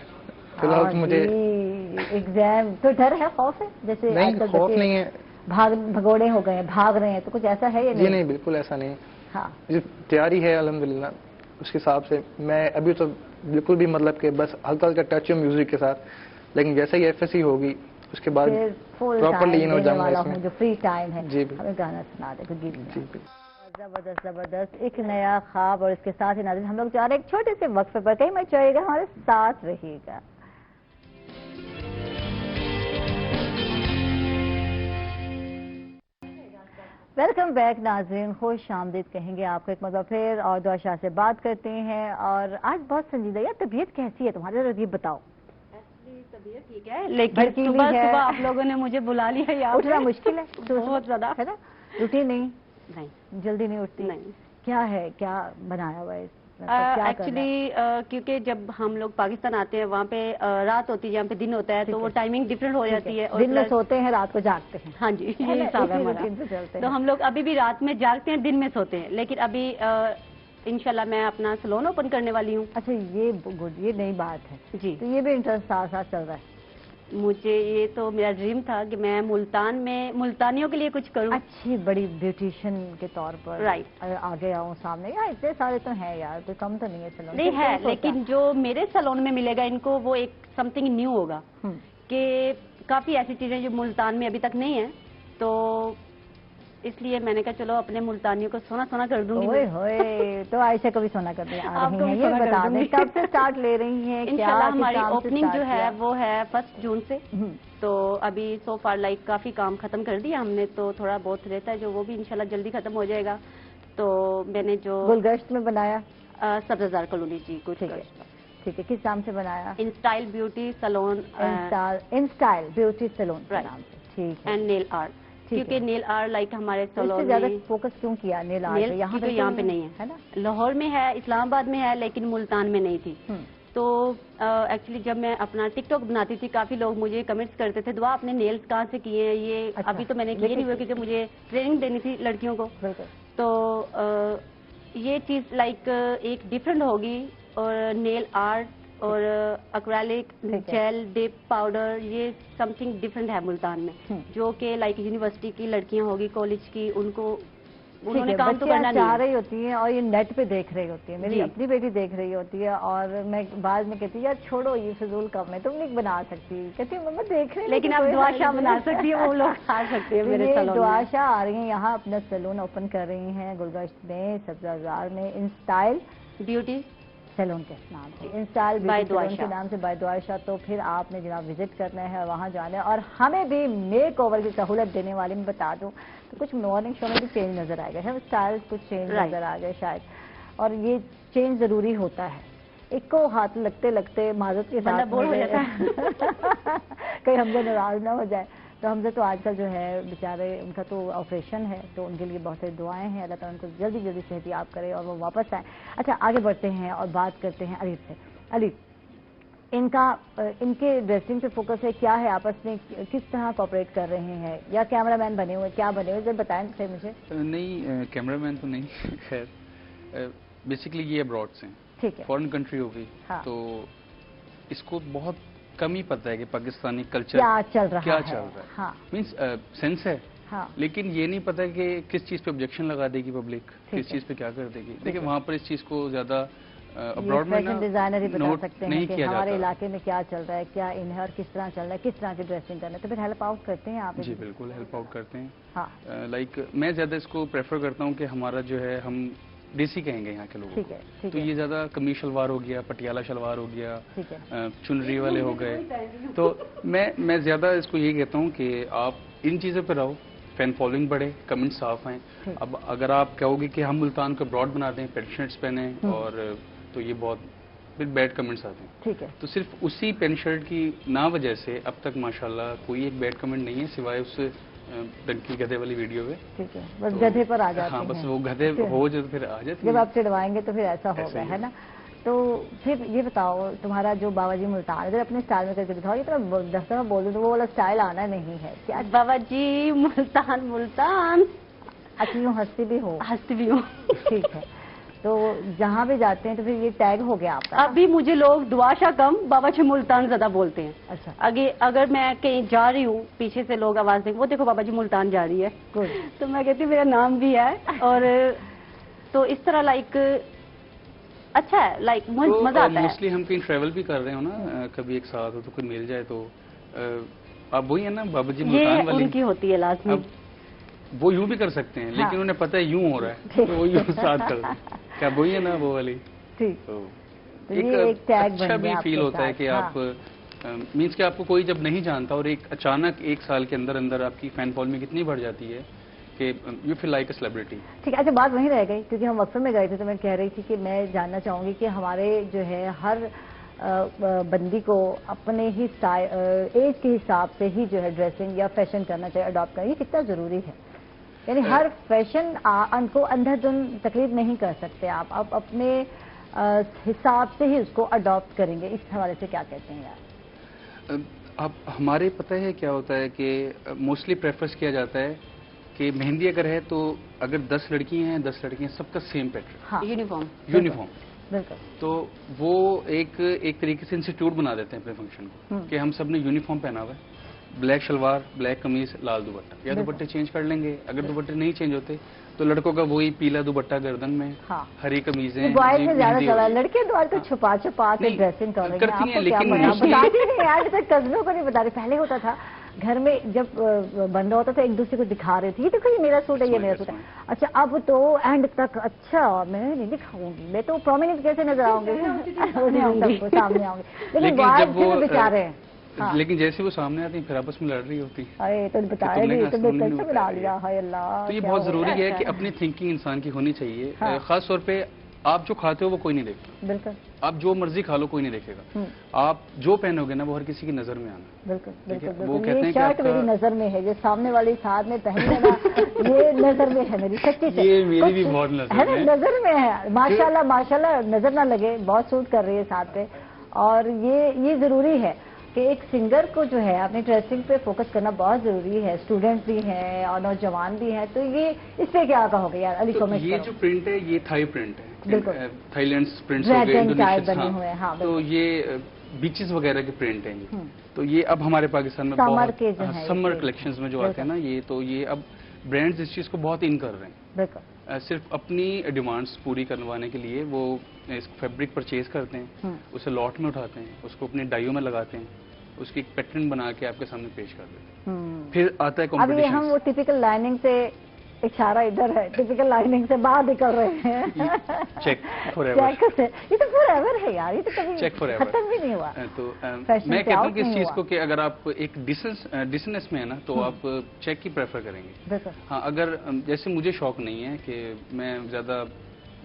फिलहाल तो मुझे एग्जाम तो डर है, खौफ है, जैसे नहीं, आजकल खौफ बच्चे नहीं है। भगोड़े हो गए हैं, भाग रहे हैं, तो कुछ ऐसा है या ये नहीं, बिल्कुल ऐसा नहीं। हाँ, जो तैयारी है अल्हम्दुलिल्लाह, उसके हिसाब से मैं अभी तो बिल्कुल भी मतलब कि बस हल्का हल्का टच है म्यूजिक के साथ, लेकिन जैसे ही FSC होगी उसके बाद फिर फुल प्रॉपर्ली इन हो टाइम जाऊंगा वाला इसमें। हूँ, जो फ्री टाइम है। जी, बिल्कुल। हमें गाना सुना दे, कोई गीत जी, सुना। बिल्कुल। जबरदस्त जबरदस्त, एक नया ख्वाब, और इसके साथ ही नाज़रीन हम लोग जा रहे हैं एक छोटे से वक्फे पर, कहीं मत जाइएगा, हमारे साथ रहिएगा। वेलकम बैक नाज़रीन, खुश आमदीद कहेंगे आपको एक मरतबा फिर, और दुआ शाह से बात करते हैं। और आज बहुत संजीदा, यार तबीयत कैसी है तुम्हारी, जरा ये बताओ। तबीयत ठीक है, लेकिन भड़कीली सुबह है। सुबह आप लोगों ने मुझे बुला लिया यहाँ पे। उठना मुश्किल है बहुत ज्यादा है ना, रूटीन नहीं, नहीं जल्दी नहीं उठती। नहीं क्या है, क्या बनाया हुआ है मतलब क्या करना है? एक्चुअली क्योंकि जब हम लोग पाकिस्तान आते हैं वहाँ पे रात होती है, यहाँ पे दिन होता है, ठीक तो वो है। टाइमिंग डिफरेंट हो जाती है। और दिन में plus- सोते हैं, रात को जागते हैं। हाँ जी, है ये ना, हिसाब है इसी हमारा। रूटीन पे चलते तो हैं। हम लोग अभी भी रात में जागते हैं, दिन में सोते हैं, लेकिन अभी इंशाल्लाह मैं अपना सलोन ओपन करने वाली हूँ। अच्छा, ये गुड, ये नई बात है। जी, तो ये भी इंटरेस्ट साथ साथ चल रहा है। मुझे ये तो मेरा ड्रीम था कि मैं मुल्तान में मुल्तानियों के लिए कुछ करूँ। अच्छी बड़ी ब्यूटिशियन के तौर पर Right। आगे आऊँ सामने, यार इतने सारे तो हैं यार, कोई कम तो नहीं है। चलो नहीं है, लेकिन जो मेरे सलोन में मिलेगा इनको, वो एक समथिंग न्यू होगा कि काफी ऐसी चीजें जो मुल्तान में अभी तक नहीं है, तो इसलिए मैंने कहा चलो अपने मुल्तानियों को सोना सोना कर दूंगी ओए मैं। होए, तो आयशा को भी सोना कर रही आपको हैं, भी ये सोना कर बता दें दूंगी। कब से स्टार्ट ले रही हैं, क्या इंशाल्लाह किस हमारी नाम से ओपनिंग जो start है किया? वो है 1 जून से। तो अभी सो फार लाइक काफी काम खत्म कर दिया हमने, तो थोड़ा बहुत रहता है जो वो भी इंशाल्लाह जल्दी खत्म हो जाएगा। तो मैंने जो गुलगश्त में बनाया। सब्ज़ार कॉलोनी जी, कुछ ठीक है, ठीक है, किस नाम से बनाया? In Style Beauty Salon In Style Beauty Salon के Right। नाम से। ठीक है, एंड नेल आर्ट, ठीक क्योंकि है। नेल आर्ट लाइक हमारे इससे सलोन ज्यादा में फोकस क्यों किया नेल आर्ट नेल पे? यहाँ क्योंकि पे यहाँ पे नहीं है ना। लाहौर में है, इस्लामाबाद में है, लेकिन मुल्तान में नहीं थी। तो एक्चुअली जब मैं अपना टिकटॉक बनाती थी, काफी लोग मुझे कमेंट्स करते थे, दुआ आपने नेल्स कहाँ से किए हैं? ये अच्छा, अभी तो मैंने किए नहीं हुए क्योंकि मुझे ट्रेनिंग देनी थी लड़कियों को। बिल्कुल। तो ये चीज लाइक एक डिफरेंट होगी, और नेल आर्ट और एक्रेलिक ठीक है। जेल डिप पाउडर, ये समथिंग डिफरेंट है मुल्तान में, जो कि लाइक यूनिवर्सिटी की लड़कियां होगी, कॉलेज की, उनको उन्होंने काम तो करना चाह नहीं है। रही होती हैं और ये नेट पे देख रही होती है, मेरी जी। अपनी बेटी देख रही होती है, और मैं बाद में कहती है यार छोड़ो ये फिजूल काम है, तुम नहीं बना सकती, कहती है मम्मा देख रही लेकिन आप दुआशा बना सकती है, वो लोग आ सकते हैं मेरे सैलून में। दुआशा आ रही हैं यहाँ, अपना सैलून ओपन कर रही हैं गुलगश्त में, सब्ज़ार में, इन स्टाइल ब्यूटी सैलून के नाम से, in style By beauty salon Duasha. के नाम से, बाय दुआशा। तो फिर आपने जनाब विजिट करना है, वहाँ जाना है, और हमें भी मेक ओवर की सहूलत देने वाली मैं बता दूं तो कुछ मॉर्निंग शो में भी चेंज नजर आएगा, हेयर स्टाइल कुछ चेंज Right। नजर आ गए शायद, और ये चेंज जरूरी होता है। एक को हाथ लगते लगते माजत के बंदा साथ बोर हो मुझे- जाता है। कहीं हमसे नाराज ना हो जाए, تو حمزہ تو آج کل جو ہے بیچارے ان کا تو آپریشن ہے، تو ان کے لیے بہت ساری دعائیں ہیں، اللہ تعالیٰ ان کو جلدی جلدی صحت یاب کرے اور وہ واپس آئیں۔ اچھا آگے بڑھتے ہیں اور بات کرتے ہیں علیف سے۔ علیف، ان کے ڈریسنگ پہ فوکس ہے، کیا ہے آپس میں کس طرح کوآپریٹ کر رہے ہیں، یا کیمرہ مین بنے ہوئے، کیا بنے ہوئے، بتائیں پھر مجھے۔ نہیں کیمرہ مین تو نہیں، خیر بیسکلی یہ ابراڈ سے ہیں، ٹھیک ہے، فورن کنٹری ہوگی، ہاں، تو اس کو بہت کم ہی پتہ ہے کہ پاکستانی کلچر کیا چل رہا ہے، ہاں مینس سینس ہے، ہاں، لیکن یہ نہیں پتا کہ کس چیز پہ آبجیکشن لگا دے گی پبلک، کس چیز پہ کیا کر دے گی۔ دیکھیں وہاں پر اس چیز کو زیادہ ابراڈ میں فیشن ڈیزائنر ہی بتا نوٹ سکتے ہیں نہیں کہ کیا ہمارے جاتا۔ علاقے میں کیا چل رہا ہے، کیا انہر کس طرح چل رہا ہے، کس طرح کی ڈریسنگ کرنا ہے، تو پھر ہیلپ آؤٹ کرتے ہیں آپ؟ جی بالکل ہیلپ آؤٹ کرتے ہیں۔ ہاں لائک میں زیادہ اس کو پریفر کرتا ہوں کہ ہمارا جو ہے ہم دیسی کہیں گے یہاں کے لوگوں ٹھیک ہے، کو، ٹھیک تو ہے، یہ زیادہ قمیص شلوار ہو گیا، پٹیالہ شلوار ہو گیا، ٹھیک ہے، چنری والے ہو گئے، تو میں زیادہ اس کو یہ کہتا ہوں کہ آپ ان چیزوں پہ رہو، فین فالوئنگ بڑھے، کمنٹ صاف آئیں۔ اب اگر آپ کہو گے کہ ہم ملتان کو براڈ بنا دیں، پینٹ شرٹس پہنیں، اور تو یہ بہت پھر بیڈ کمنٹس آتے ہیں۔ ٹھیک ہے، تو صرف اسی پینٹ شرٹ کی نا وجہ سے اب تک ماشاءاللہ کوئی ایک بیڈ کمنٹ نہیں ہے سوائے اس ڈنکی گدھے والی ویڈیو پہ۔ ٹھیک ہے، بس گدھے پر آ جاتے ہیں۔ ہاں بس وہ گدھے ہو جو پھر آ جاتے جب ہیں۔ آپ چڑھوائیں گے تو پھر ایسا ہوگا، ہے نا؟ تو پھر یہ بتاؤ تمہارا جو بابا جی ملتان، اگر اپنے اسٹائل میں کر کے دکھاؤ، یہ تو دفتر میں بولوں تو وہ والا اسٹائل آنا نہیں ہے کیا؟ بابا جی ملتان ملتان، اچھی یوں ہنستی بھی ہو؟ ہنستی بھی ہوں۔ ٹھیک ہے، تو جہاں بھی جاتے ہیں تو پھر یہ ٹیگ ہو گیا آپ کا؟ ابھی مجھے لوگ دعا شاہ کم بابا جی ملتان زیادہ بولتے ہیں۔ اچھا، اگر میں کہیں جا رہی ہوں، پیچھے سے لوگ آواز دیں وہ دیکھو بابا جی ملتان جا رہی ہے، گڈ، تو میں کہتی ہوں میرا نام بھی ہے، اور تو اس طرح لائک اچھا ہے، لائک مزہ آتا ہے۔ موسٹلی ہم کہیں ٹریول بھی کر رہے ہو نا کبھی ایک ساتھ ہو تو کوئی مل جائے تو آپ وہی ہے نا بابا جی ملتان یہ والی، ان کی ہوتی ہے لازمی۔ وہ یوں بھی کر سکتے ہیں لیکن انہیں پتہ ہے یوں ہو رہا ہے تو وہ یوں ساتھ کر دیں، کیا وہی ہے نا وہ والی؟ ٹھیک، تو ایک ٹیگ اچھا بھی فیل ہوتا ہے کہ آپ مینس کہ آپ کو کوئی جب نہیں جانتا اور ایک اچانک ایک سال کے اندر اندر آپ کی فین فالوئنگ اتنی بڑھ جاتی ہے کہ you feel like a celebrity. ٹھیک ہے، اچھا بات وہیں رہ گئی کیونکہ ہم وقفے میں گئے تھے تو میں کہہ رہی تھی کہ میں جاننا چاہوں گی کہ ہمارے جو ہے ہر بندی کو اپنے ہی ایج کے حساب سے ہی جو ہے ڈریسنگ یا فیشن کرنا چاہیے، اڈاپٹ کرنا، یہ کتنا ضروری ہے؟ یعنی ہر فیشن کو اندھا دھن تقلید نہیں کر سکتے آپ اپنے حساب سے ہی اس کو اڈاپٹ کریں گے، اس حوالے سے کیا کہتے ہیں یار؟ اب ہمارے پتہ ہے کیا ہوتا ہے کہ موسٹلی پریفرنس کیا جاتا ہے کہ مہندی اگر ہے تو اگر 10 لڑکی ہیں 10 لڑکیاں سب کا سیم پیٹرن، ہاں یونیفارم، بالکل، تو وہ ایک طریقے سے انسٹیٹیوٹ بنا دیتے ہیں اپنے فنکشن کو کہ ہم سب نے یونیفارم پہنا ہوا ہے، بلیک شلوار، بلیک قمیص، لال دوپٹہ، یا دوپٹے چینج کر لیں گے، اگر دوپٹے نہیں چینج ہوتے تو لڑکوں کا وہی پیلا دوپٹہ گردن میں، ہری قمیضیں۔ بوائز میں زیادہ چلا ہے، لڑکے تو آج کل چھپا کے ڈریسنگ کر رہی ہیں، لیکن بتاتی نہیں آج تک کزنوں کو نہیں بتا رہی۔ پہلے ہوتا تھا گھر میں جب بندہ ہوتا تھا ایک دوسرے کو دکھا رہی تھی یہ دیکھو یہ میرا سوٹ ہے، یہ میرا سوٹ ہے۔ اچھا اب تو اینڈ تک اچھا میں نہیں دکھاؤں گی، میں تو پرومیننٹ کیسے نظر آؤں گی، سامنے آؤں گی، لیکن بوائز بھی بیچارے ہیں۔ لیکن جیسے وہ سامنے آتی ہیں پھر آپس میں لڑ رہی ہوتی ارے تو بتایا نہیں، تو میں کیسے بنا لیا، ہائے اللہ۔ تو یہ بہت ضروری ہے کہ اپنی تھنکنگ انسان کی ہونی چاہیے، خاص طور پہ آپ جو کھاتے ہو وہ کوئی نہیں دیکھتا، بالکل، آپ جو مرضی کھا لو کوئی نہیں دیکھے گا، آپ جو پہنو گے نا وہ ہر کسی کی نظر میں آنا۔ بالکل بالکل وہ بالکل، یہ شرٹ میری نظر میں ہے، جو سامنے والی ساتھ میں پہنی ہے نا یہ نظر میں ہے میری، سچی سے یہ میری بھی بہت نظر میں نظر میں ہے، ماشاءاللہ ماشاءاللہ، نظر نہ لگے، بہت سوٹ کر رہی ہے ساتھ پہ، اور یہ ضروری ہے کہ ایک سنگر کو جو ہے اپنی ڈریسنگ پہ فوکس کرنا بہت ضروری ہے، اسٹوڈنٹ بھی ہیں اور نوجوان بھی ہیں، تو یہ اس پہ کیا کہو گے یار علی کمنٹ؟ یہ جو پرنٹ ہے یہ تھائی پرنٹ ہے، بالکل، تھائی لینڈ پرنٹس ہو گئے، انڈونیشیا، تو یہ بیچز وغیرہ کے پرنٹ ہیں یہ، تو یہ اب ہمارے پاکستان میں سمر کلیکشنز میں جو آتے ہیں نا یہ، تو یہ اب برانڈز اس چیز کو بہت ان کر رہے ہیں، بالکل، صرف اپنی ڈیمانڈز پوری کروانے کے لیے وہ اس فیبرک پرچیز کرتے ہیں، اسے لاٹ میں اٹھاتے ہیں، اس کو اپنے ڈائیوں میں لگاتے ہیں، اس کی ایک پیٹرن بنا کے آپ کے سامنے پیش کر دیتے ہیں، پھر آتا ہے کمپٹیشن۔ ابھی ہم وہ ٹپیکل لائننگ سے اشارہ ادھر ہے، ٹپیکل لائننگ سے باہر نکل رہے ہیں، چیک فار ایور، یہ تو فار ایور ہے یار، یہ تو کبھی ختم بھی نہیں ہوا۔ تو میں کہتا ہوں کہ اس چیز کو کہ اگر آپ ایک ڈیسنس میں ہے نا تو آپ چیک کی پریفر کریں گے۔ ہاں اگر جیسے مجھے شوق نہیں ہے کہ میں زیادہ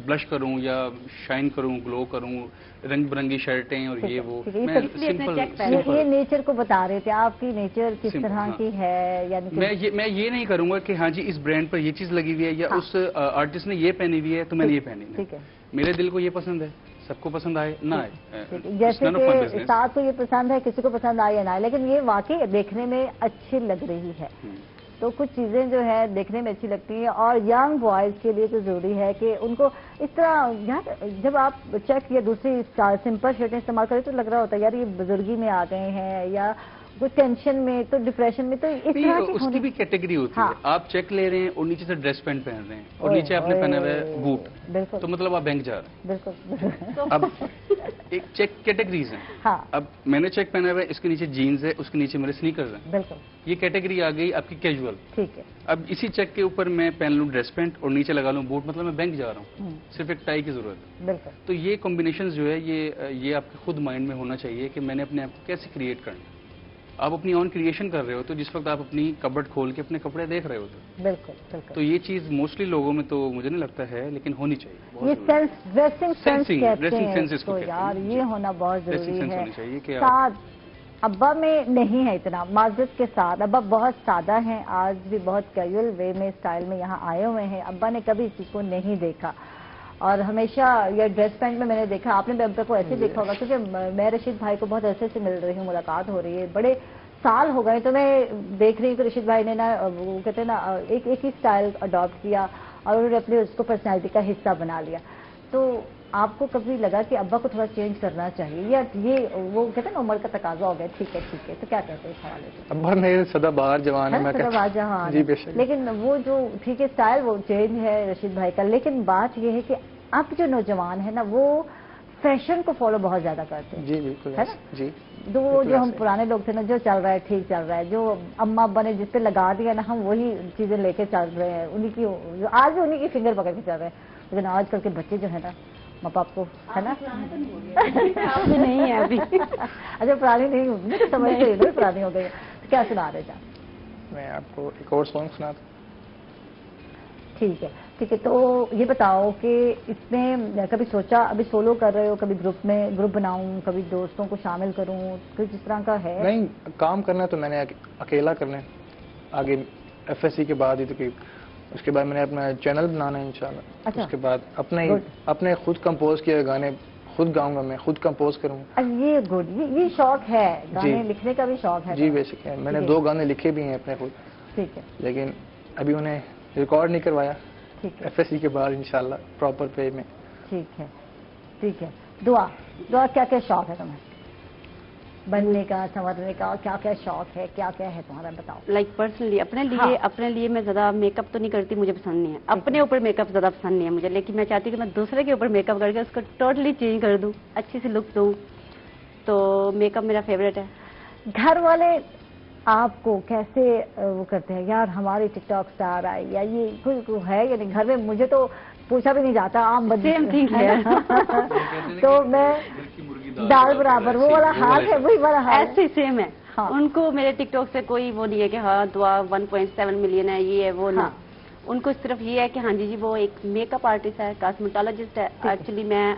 ब्लश करूं या शाइन करूं, ग्लो करूं, रंग बिरंगी शर्टें और ये वो, मैं सिंपल। ये नेचर को बता रहे थे, आपकी नेचर किस तरह की है, यानी मैं ये नहीं करूंगा कि हाँ जी इस ब्रांड पर ये चीज लगी हुई है या उस आर्टिस्ट ने ये पहनी हुई है तो मैंने ये पहनी है। ठीक है, मेरे दिल को ये पसंद है, सबको पसंद आए ना आए, जैसे कि साथ को ये पसंद है, किसी को पसंद आए या ना आए, लेकिन ये वाकई देखने में अच्छी लग रही है। तो कुछ चीजें जो है देखने में अच्छी लगती हैं, और यंग बॉयज के लिए तो जरूरी है कि उनको इस तरह, यार जब आप चेक या दूसरी सिंपल शर्टें इस्तेमाल करें तो लग रहा होता है यार ये बुजुर्गी में आ गए हैं, या कोई टेंशन में, तो डिप्रेशन में, तो इस तरह की उसकी भी कैटेगरी होती है। आप चेक ले रहे हैं और नीचे से ड्रेस पैंट पहन रहे हैं और नीचे आपने पहना हुआ है बूट, बिल्कुल, तो मतलब आप बैंक जा रहे हैं। बिल्कुल। अब एक चेक कैटेगरीज हैं। हाँ। अब मैंने चेक पहना हुआ है, इसके नीचे जीन्स है, उसके नीचे मेरे स्नीकर्स हैं। बिल्कुल, ये कैटेगरी आ गई आपकी कैजुअल। ठीक है। अब इसी चेक के ऊपर मैं पहन लूं ड्रेस पैंट और नीचे लगा लूं बूट, मतलब मैं बैंक जा रहा हूँ, सिर्फ एक टाई की जरूरत है। बिल्कुल। तो ये कॉम्बिनेशन जो है ये आपके खुद माइंड में होना चाहिए कि मैंने अपने आप को कैसे क्रिएट करना है। आप अपनी ऑन क्रिएशन कर रहे हो तो जिस वक्त आप अपनी कबर्ड खोल के अपने कपड़े देख रहे होते, बिल्कुल बिल्कुल, तो ये चीज मोस्टली लोगों में तो मुझे नहीं लगता है, लेकिन होनी चाहिए। ये सेंस, ड्रेसिंग सेंस कहते हैं इसको यार, ये होना बहुत जरूरी है। होनी चाहिए कि साथ अब्बा में नहीं है इतना, माजरत के साथ अब्बा बहुत सादा हैं, आज भी बहुत कैजुअल वे में स्टाइल में यहाँ आए हुए हैं। अब्बा ने कभी इस चीज को नहीं देखा, और हमेशा ये ड्रेस पैंट में मैंने देखा, आपने भी अब्बा को ऐसे देखा होगा, क्योंकि मैं रशीद भाई को बहुत अरसे से मिल रही हूँ, मुलाकात हो रही है, बड़े साल हो गए, तो मैं देख रही हूँ कि रशीद भाई ने ना, वो कहते हैं ना, एक ही स्टाइल अडॉप्ट किया और उन्होंने अपने उसको पर्सनैलिटी का हिस्सा बना लिया। तो आपको कभी लगा कि अब्बा को थोड़ा चेंज करना चाहिए, या ये वो कहते हैं ना उम्र का तकाजा हो गया, ठीक है, तो क्या कहते हैं इस हवाले से? अब्बा मेरे सदाबहार जवान है, सदाबहार जवान, जी बेशक, लेकिन वो जो ठीक है स्टाइल वो चेंज है रशीद भाई का, लेकिन बात ये है कि अब जो नौजवान है ना वो फैशन को फॉलो बहुत ज्यादा करते हैं। जी बिल्कुल, है ना जी। तो वो जो हम पुराने लोग थे ना, जो चल रहा है ठीक चल रहा है, जो अम्मा अब्बा ने जिस पे लगा दिया ना, हम वही चीजें लेके चल रहे हैं, उन्हीं की, जो आज भी उन्हीं की फिंगर पकड़ के चल रहे हैं। लेकिन आजकल के बच्चे जो है ना, माँ बाप को, है ना, अभी नहीं है अभी। अच्छा पुरानी नहीं होगी, मैं तो समझते ही पुरानी हो गई। क्या सुना रहे जान? मैं आपको एक और सॉन्ग सुनाता। ठीक है, ठीक है। तो ये बताओ कि इसमें कभी सोचा, अभी सोलो कर रहे हो, कभी ग्रुप बनाऊं, कभी दोस्तों को शामिल करूं, कुछ इस तरह का है? नहीं, काम करना तो मैंने अकेला करना है, आगे FSC के बाद ही तकरीब, उसके बाद मैंने अपना चैनल बनाना है इंशाल्लाह। अच्छा। उसके बाद अपने खुद कंपोज किए गाने खुद गाऊंगा, मैं खुद कंपोज करूंगा। ये गुड, ये शौक है, गाने लिखने का भी शौक है? जी बेसिक है, मैंने 2 गाने लिखे भी हैं अपने खुद। ठीक है, लेकिन अभी उन्हें रिकॉर्ड नहीं करवाया। ठीक है, FSC के बाद इंशाल्लाह प्रॉपर पे में। ठीक है, ठीक है। दुआ क्या क्या शौक है तुम्हें बनने का, संवरने का, क्या क्या शौक है, क्या क्या है तुम्हारा, बताओ। लाइक पर्सनली अपने लिए मैं ज्यादा मेकअप तो नहीं करती, मुझे पसंद नहीं है, अपने ऊपर मेकअप ज्यादा पसंद नहीं है मुझे, लेकिन मैं चाहती हूँ कि मैं दूसरे के ऊपर मेकअप करके उसको टोटली चेंज कर दूँ, अच्छी सी लुक दूँ, तो मेकअप मेरा फेवरेट है। घर वाले आपको कैसे वो करते हैं, यार हमारी टिकटॉक स्टार आई, या ये कोई है या नहीं? घर में मुझे तो पूछा भी नहीं जाता, आम सेम थिंग है। तो मैं दाल बराबर, वो वाला हाल है, वही वाला हाल ऐसे सेम है। हाँ। उनको मेरे टिकटॉक से कोई वो नहीं है कि हाँ दुआ 1.7 मिलियन है, ये है वो ना। उनको सिर्फ ये है कि हाँ जी वो एक मेकअप आर्टिस्ट है, कॉस्मेटोलॉजिस्ट है। एक्चुअली मैं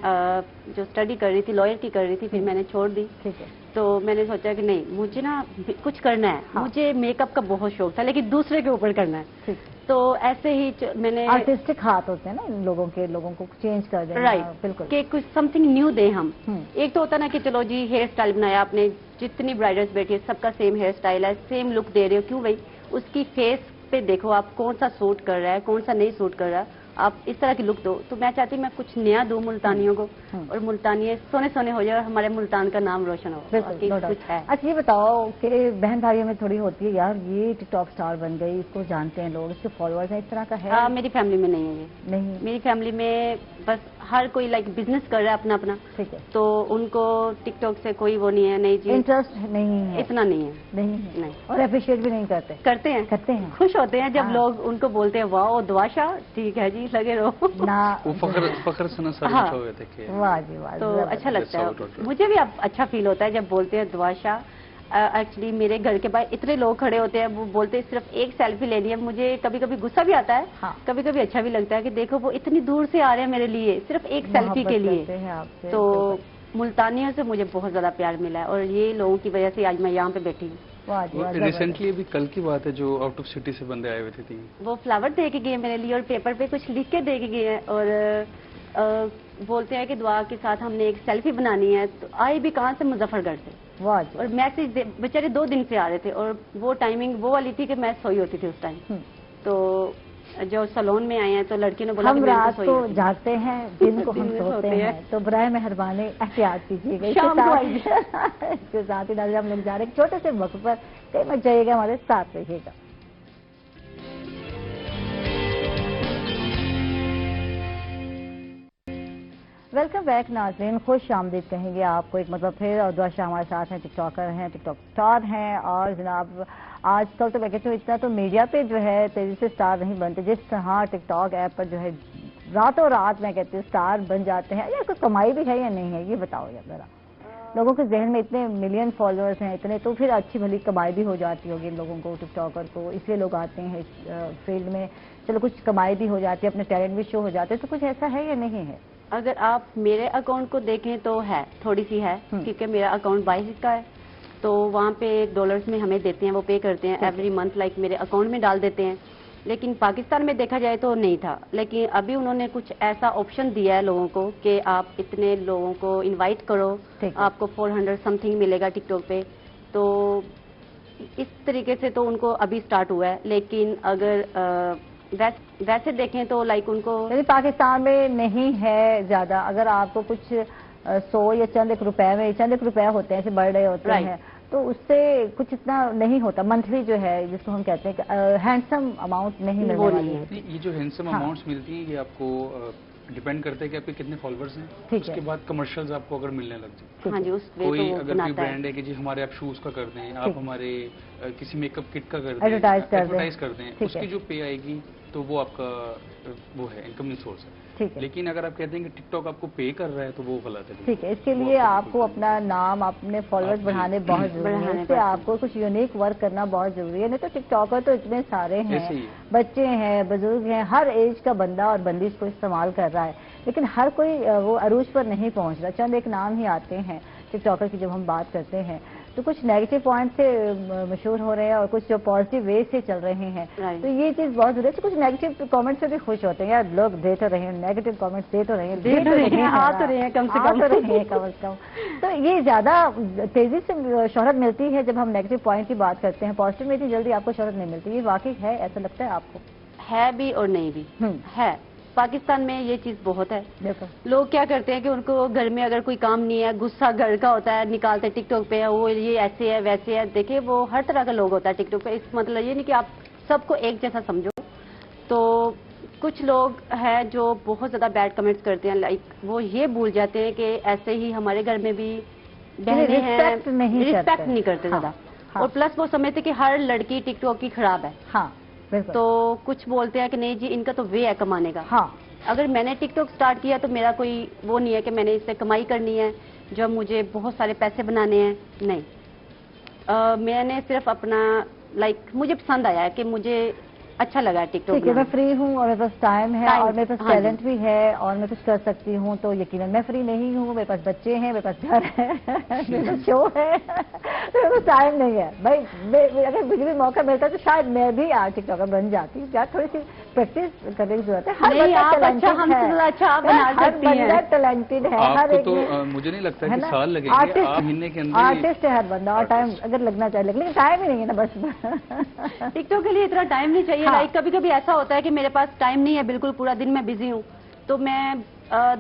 जो स्टडी कर रही थी, लॉयर की कर रही थी, फिर मैंने छोड़ दी। ठीक है। तो मैंने सोचा कि नहीं, मुझे ना कुछ करना है। हाँ। मुझे मेकअप का बहुत शौक था, लेकिन दूसरे के ऊपर करना है। तो ऐसे ही मैंने, आर्टिस्टिक हाथ होते हैं ना इन लोगों को चेंज कर देना। राइट, बिल्कुल, कि कुछ समथिंग न्यू दे हम। एक तो होता ना कि चलो जी हेयर स्टाइल बनाया आपने, जितनी ब्राइडल्स बैठी है सबका सेम हेयर स्टाइल है, सेम लुक दे रहे हो, क्यों भाई? उसकी फेस पे देखो आप कौन सा सूट कर रहा है, कौन सा नहीं सूट कर रहा है, आप इस तरह की लुक दो। तो मैं चाहती हूँ मैं कुछ नया दूं मुल्तानियों को, और मुल्तानी सोने सोने हो जाए और हमारे मुल्तान का नाम रोशन हो। कुछ है। अच्छा ये बताओ कि बहन भाइयों में थोड़ी होती है, यार ये टिकटॉक स्टार बन गई, इसको जानते हैं लोग, इसके फॉलोअर्स हैं, इस तरह का है? मेरी फैमिली में नहीं है ये। नहीं, मेरी फैमिली में बस हर कोई लाइक बिजनेस कर रहा है अपना अपना। ठीक है। तो उनको टिकटॉक से कोई वो नहीं है, नहीं जी, इंटरेस्ट नहीं है, इतना नहीं है। नहीं, और अप्रिशिएट भी नहीं करते? करते हैं, खुश होते हैं जब लोग उनको बोलते हैं वाह दुआशा, ठीक है जी, लगे रहो ना। वो फखर से वाह जी वाह, तो अच्छा लगता है मुझे भी। अब अच्छा फील होता है जब बोलते हैं दुआशा, एक्चुअली मेरे घर के बाहर इतने लोग खड़े होते हैं, वो बोलते हैं सिर्फ एक सेल्फी लेनी है। मुझे कभी कभी गुस्सा भी आता है, हाँ। कभी कभी अच्छा भी लगता है कि देखो वो इतनी दूर से आ रहे हैं मेरे लिए सिर्फ एक सेल्फी के लिए। तो मुल्तानियों से मुझे बहुत ज्यादा प्यार मिला है और ये लोगों की वजह से आज मैं यहाँ पे बैठी हूँ। रिसेंटली अभी कल की बात है जो आउट ऑफ सिटी से बंदे आए हुए थे, वो फ्लावर दे के गए मेरे लिए और पेपर पे कुछ लिख के दे के गए हैं और बोलते हैं कि दुआ के साथ हमने एक सेल्फी बनानी है। तो आए भी कहाँ से, मुजफ्फरगढ़ से। और मैसेज बेचारे 2 दिन से आ रहे थे और वो टाइमिंग वो वाली थी कि मैं सोई होती थी उस टाइम। तो जो सलोन में आए हैं तो लड़की ने बोला हम रात को जागते हैं, दिन को हम सोते हैं, तो बराए मेहरबानी एहतियात कीजिएगा। इसके साथ ही नाज़रीन हम लोग जा रहे हैं छोटे से वक्त पर, कहीं मत जाइएगा, हमारे साथ रहिएगा। वेलकम बैक नाज़रीन, खुश आमदीद कहेंगे आपको एक मतलब फिर। और दुआ शाह हमारे साथ हैं, टिकटॉकर हैं, टिकटॉक स्टार हैं। और जनाब आजकल तो मैं कहती हूँ इतना तो मीडिया पे जो है तेजी से स्टार नहीं बनते, जिस तरह टिकटॉक ऐप पर जो है रातों रात मैं कहती हूँ स्टार बन जाते हैं। यार कुछ कमाई भी है या नहीं है, ये बताओ यार जरा। लोगों के जहन में इतने मिलियन फॉलोअर्स हैं इतने, तो फिर अच्छी भली कमाई भी हो जाती होगी इन लोगों को, टिकटॉकर को, इसलिए लोग आते हैं इस फील्ड में। चलो कुछ कमाई भी हो जाती है, अपने टैलेंट भी शो हो जाते हैं, तो कुछ ऐसा है या नहीं है? अगर आप मेरे अकाउंट को देखें तो है, थोड़ी सी है, क्योंकि मेरा अकाउंट 22 का है। तो वहाँ पे $1 में हमें देते हैं, वो पे करते हैं एवरी मंथ, लाइक मेरे अकाउंट में डाल देते हैं। लेकिन पाकिस्तान में देखा जाए तो नहीं था, लेकिन अभी उन्होंने कुछ ऐसा ऑप्शन दिया है लोगों को कि आप इतने लोगों को इनवाइट करो, आपको 400 समथिंग मिलेगा टिकटॉक पे। तो इस तरीके से तो उनको अभी स्टार्ट हुआ है। लेकिन अगर वैसे देखें तो लाइक उनको पाकिस्तान में नहीं है ज्यादा। अगर आपको कुछ 100 या चंद एक रुपए में, चंद एक रुपए होते हैं, ऐसे बर्थडे होते हैं, तो उससे कुछ इतना नहीं होता। मंथली जो है जिसको हम कहते हैं कि हैंडसम अमाउंट नहीं मिलने वाली है। ये जो हैंडसम अमाउंट्स मिलती है ये आपको डिपेंड करता है कि आपके कितने फॉलोअर्स हैं, उसके बाद कमर्शियल्स आपको अगर मिलने लग जाए। हाँ जी, कोई अगर कोई ब्रांड है कि जी हमारे आप शूज का कर दें, आप हमारे किसी मेकअप किट का कर दें, एडवर्टाइज कर दें, उसकी जो पे आएगी तो वो आपका वो है इनकम सोर्स है। लेकिन अगर आप कहते हैं कि टिकटॉक आपको पे कर रहा है तो वो गलत है। ठीक है, इसके लिए आपको अपना नाम, अपने फॉलोअर्स बढ़ाने बहुत जरूरी है। इससे आपको कुछ यूनिक वर्क करना बहुत जरूरी है। नहीं तो टिकटॉकर तो इतने सारे हैं, बच्चे हैं, बुजुर्ग हैं, हर एज का बंदा और बंदी इसको इस्तेमाल कर रहा है, लेकिन हर कोई वो अरूज पर नहीं पहुंच रहा। चंद एक नाम ही आते हैं टिकटॉकर की जब हम बात करते हैं, तो कुछ नेगेटिव पॉइंट से मशहूर हो रहे हैं और कुछ जो पॉजिटिव वे से चल रहे हैं। तो ये चीज बहुत जरूरी है। कुछ नेगेटिव कमेंट से भी खुश होते हैं, यार लोग दे तो रहे हैं, नेगेटिव कमेंट्स दे तो रहे हैं, आ तो रहे हैं कम से कम। तो ये ज्यादा तेजी से शोहरत मिलती है जब हम नेगेटिव पॉइंट की बात करते हैं। पॉजिटिव में इतनी जल्दी आपको शोहरत नहीं मिलती, ये वाकई है, ऐसा लगता है आपको? है भी और नहीं भी है। पाकिस्तान में ये चीज बहुत है। लोग क्या करते हैं कि उनको घर में अगर कोई काम नहीं है, गुस्सा घर का होता है, निकालते टिकटॉक पे, वो ये ऐसे है वैसे है। देखिए वो हर तरह का लोग होता है टिकटॉक पे। इस मतलब ये नहीं कि आप सबको एक जैसा समझो। तो कुछ लोग हैं जो बहुत ज्यादा बैड कमेंट्स करते हैं, लाइक वो ये भूल जाते हैं कि ऐसे ही हमारे घर में भी बहनें हैं, रिस्पेक्ट नहीं करते ज्यादा। और प्लस वो समझते कि हर लड़की टिकटॉक की खराब है। तो कुछ बोलते हैं कि नहीं जी इनका तो वे है कमाने का। अगर मैंने टिकटॉक स्टार्ट किया तो मेरा कोई वो नहीं है कि मैंने इससे कमाई करनी है, जब मुझे बहुत सारे पैसे बनाने हैं, नहीं। मैंने सिर्फ अपना लाइक मुझे पसंद आया है कि मुझे अच्छा लगा टिकटॉक। ठीक है, मैं फ्री हूँ और मेरे पास टाइम है और मेरे पास टैलेंट भी है और मैं कुछ कर सकती हूँ, तो यकीनन मैं फ्री नहीं हूँ। मेरे पास बच्चे हैं, मेरे पास घर है, मेरे पास शो है, मेरे पास टाइम नहीं है। भाई अगर मुझे भी मौका मिलता तो शायद मैं भी आज टिकटॉकर बन जाती। यार थोड़ी सी प्रैक्टिस करने की जरूरत है। हर बंदा टैलेंटेड है, हर एक। मुझे नहीं लगता कि साल लगेंगे, महीने के अंदर आर्टिस्ट है हर बंदा, और टाइम अगर लगना चाहिए, लेकिन टाइम ही नहीं है ना बस। टिकटॉक के लिए इतना टाइम नहीं चाहिए। लाइक कभी कभी ऐसा होता है कि मेरे पास टाइम नहीं है, बिल्कुल पूरा दिन मैं बिजी हूँ, तो मैं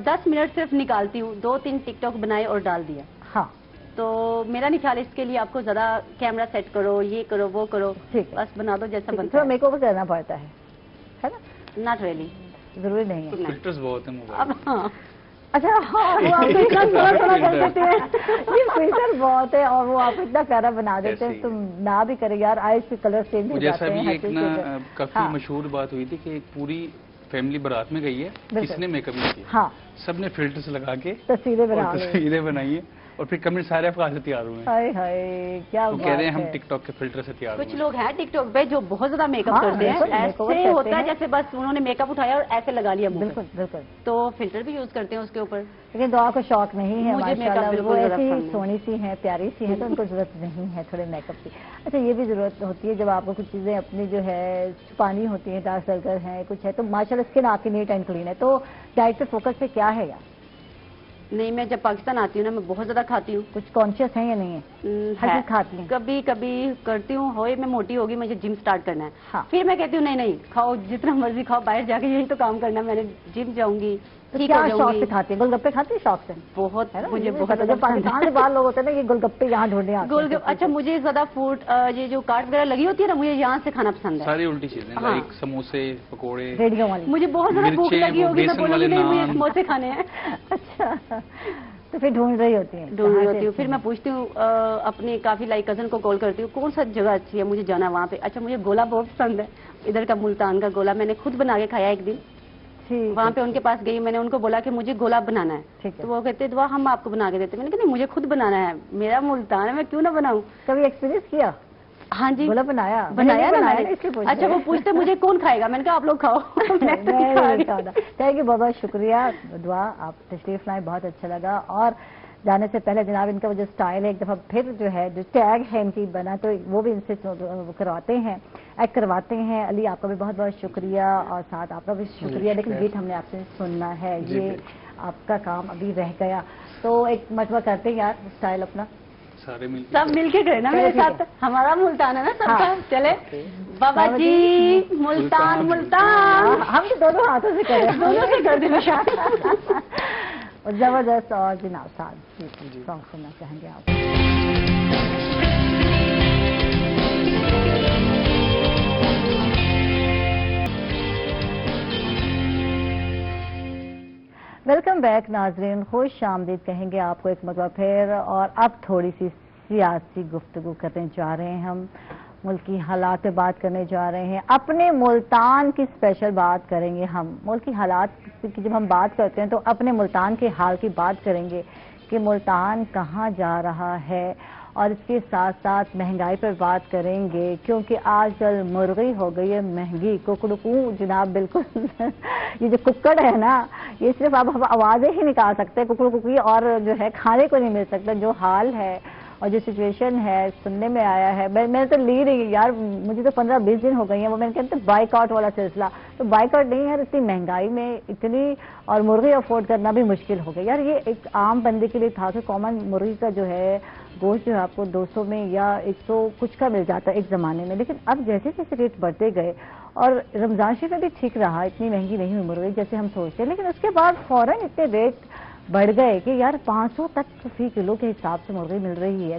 10 मिनट सिर्फ निकालती हूँ, 2-3 टिकटॉक बनाए और डाल दिया। हाँ, तो मेरा नहीं ख्याल इसके लिए आपको ज्यादा कैमरा सेट करो, ये करो, वो करो, बस बना दो जैसा बनता है। मेकओवर करना पड़ता है ना? नॉट रियली, जरूरी नहीं है। फिल्टर्स बहुत हैं। अच्छा हाँ, वो आप इतना थोड़ा कर सकते हैं, ये फिल्टर बहुत है और वो आप इतना प्यारा बना देते हैं, तुम ना भी करे यार, आइज के कलर चेंज हो जाते हैं। एक ना काफी मशहूर बात हुई थी कि पूरी फैमिली बारात में गई है, किसने मेकअप नहीं किया, सबने फिल्टर्स लगा के तस्वीरें बनाई है। और फिर कमेंट सारे अफगान से तैयार हुए हैं। हाय हाय क्या वो बात कह रहे हैं हम है। टिकटॉक के फिल्टर से तैयार कुछ हुए हैं। लोग हैं टिकटॉक पे जो बहुत ज्यादा मेकअप हाँ, करते हैं, बिल्कुल, makeover ऐसे करते होता है हैं। जैसे बस उन्होंने मेकअप उठाया और ऐसे लगा लिया मुंह पे। बिल्कुल बिल्कुल। तो फिल्टर भी यूज करते हैं उसके ऊपर। लेकिन दुआ को शौक नहीं है मुझे माशाल्लाह, makeup वो बिल्कुल ऐसी ज़रा ही पसंद नहीं। सोनी सी है, प्यारी सी है, तो उनको जरूरत नहीं है थोड़े मेकअप की। अच्छा, ये भी जरूरत होती है जब आपको कुछ चीजें अपनी जो है छुपानी होती है, डार्क सर्कल है, कुछ है, तो माशाल्लाह स्किन आपकी नीट एंड क्लीन है, तो डाइट पे फोकस पे क्या है यार? नहीं, मैं जब पाकिस्तान आती हूँ ना, मैं बहुत ज्यादा खाती हूँ। कुछ कॉन्शियस है या नहीं है? हर है। चीज खाती हैं? कभी कभी करती हूँ, होए मैं मोटी होगी, मुझे जिम स्टार्ट करना है। हाँ। फिर मैं कहती हूँ नहीं नहीं, खाओ जितना मर्जी खाओ, बाहर जाके यही तो काम करना है, मैंने जिम जाऊंगी, तो ठीक क्या हो शौक जाऊंगी। से खाती है? गोलगप्पे खाती है शौक से? बहुत, है ना, मुझे ये भी बहुत पता है, ज्यादा जब पाकिस्तान से बाहर लोग होते हैं ना, ये गोलगप्पे यहाँ ढूंढने आते हैं। गोल। अच्छा, मुझे ज्यादा फूड, ये जो कार्ट वगैरह लगी होती है ना, मुझे यहाँ से खाना पसंद है। सारी उल्टी चीजें, हाँ। लाइक समोसे, पकोड़े, रेडियो वाली। मुझे बहुत ज्यादा भूख मिर्चें, लगी वो होगी, मैं बेसन बोलूंगी वाले नहीं मुझे नान। समोसे खाने हैं। अच्छा, तो फिर ढूंढ रही होती है? ढूंढ रही होती हूँ। फिर मैं पूछती हूँ अपनी काफी लाइक कजन को कॉल करती हूँ, कौन सा जगह अच्छी है, मुझे जाना है वहाँ पे। अच्छा, मुझे गोला बहुत पसंद है, इधर का मुल्तान का गोला, मैंने खुद बना के खाया एक दिन। ठीक वहाँ पे उनके पास गई, मैंने उनको बोला कि मुझे गोला बनाना है। ठीक है। तो वो कहते दुआ हम आपको बना के देते। मैंने कहा नहीं, मुझे खुद बनाना है, मेरा मुल्तान है, मैं क्यों ना बनाऊं। कभी एक्सपीरियंस किया? हाँ जी, गोला बनाया? बनाया ना मैंने, मैंने। इसलिए पूछ अच्छा, रही वो हूँ। पूछते मुझे कौन खाएगा, मैंने कहा आप लोग खाओ। मैं तो नहीं खा रही। थैंक यू, बहुत बहुत शुक्रिया दुआ, आप तशरीफ लाए, बहुत अच्छा लगा। और जाने से पहले जनाब इनका वो जो स्टाइल है, एक दफा फिर जो है जो टैग है इनकी बना, तो वो भी इनसे करवाते हैं, एक्ट करवाते हैं। अली, आपका भी बहुत बहुत शुक्रिया, और साथ आपका भी शुक्रिया। लेकिन गीत हमने आपसे सुनना है, ये आपका काम अभी रह गया, तो एक मशवरा करते हैं यार स्टाइल अपना, सारे मिल सब मिलके गए ना मेरे साथ, हमारा मुल्तान है ना सबका। हाँ। चले बाबा जी, मुल्तान मुल्तान, हम तो दोनों हाथों से करें, दोनों से कर देना। और जबरदस्त। और जनाब साथ सॉन्ग सुनना चाहेंगे आप? वेलकम बैक नाजरीन, खुश आमदीद कहेंगे आपको एक मरतबा फिर। और अब थोड़ी सी सियासी गुफ्तगू करने जा रहे हैं हम, मुल्क की हालात पे बात करने जा रहे हैं, अपने मुल्तान की स्पेशल बात करेंगे हम। मुल्क की हालात की जब हम बात करते हैं तो अपने मुल्तान के हाल की बात करेंगे कि मुल्तान कहाँ जा रहा है, और इसके साथ साथ महंगाई पर बात करेंगे, क्योंकि आजकल मुर्गी हो गई है महंगी। कुकड़कू जनाब, बिल्कुल ये जो कुक्कड़ है ना, ये सिर्फ अब आवाज़ें ही निकाल सकते हैं कुकड़कू, और जो है खाने को नहीं मिल सकता। जो हाल है और जो सिचुएशन है सुनने में आया है, मैंने तो ली रही यार, मुझे तो 15-20 दिन हो गई हैं वो, मैंने कहते बाइकआउट वाला सिलसिला। तो बाइकआउट नहीं यार, इतनी महंगाई में इतनी, और मुर्गी अफोर्ड करना भी मुश्किल हो गया यार। ये एक आम बंदे के लिए था कि कॉमन मुर्गी का जो है गोश्त जो है आपको 200 में या 100 कुछ का मिल जाता है एक ज़माने में, लेकिन अब जैसे जैसे रेट बढ़ते गए, और रमज़ान शरीफ में भी ठीक रहा, इतनी महंगी नहीं हुई मुर्गी जैसे हम सोचते हैं, लेकिन उसके बाद फौरन इतने रेट बढ़ गए कि यार 500 तक फी किलो के हिसाब से मुर्गी मिल रही है।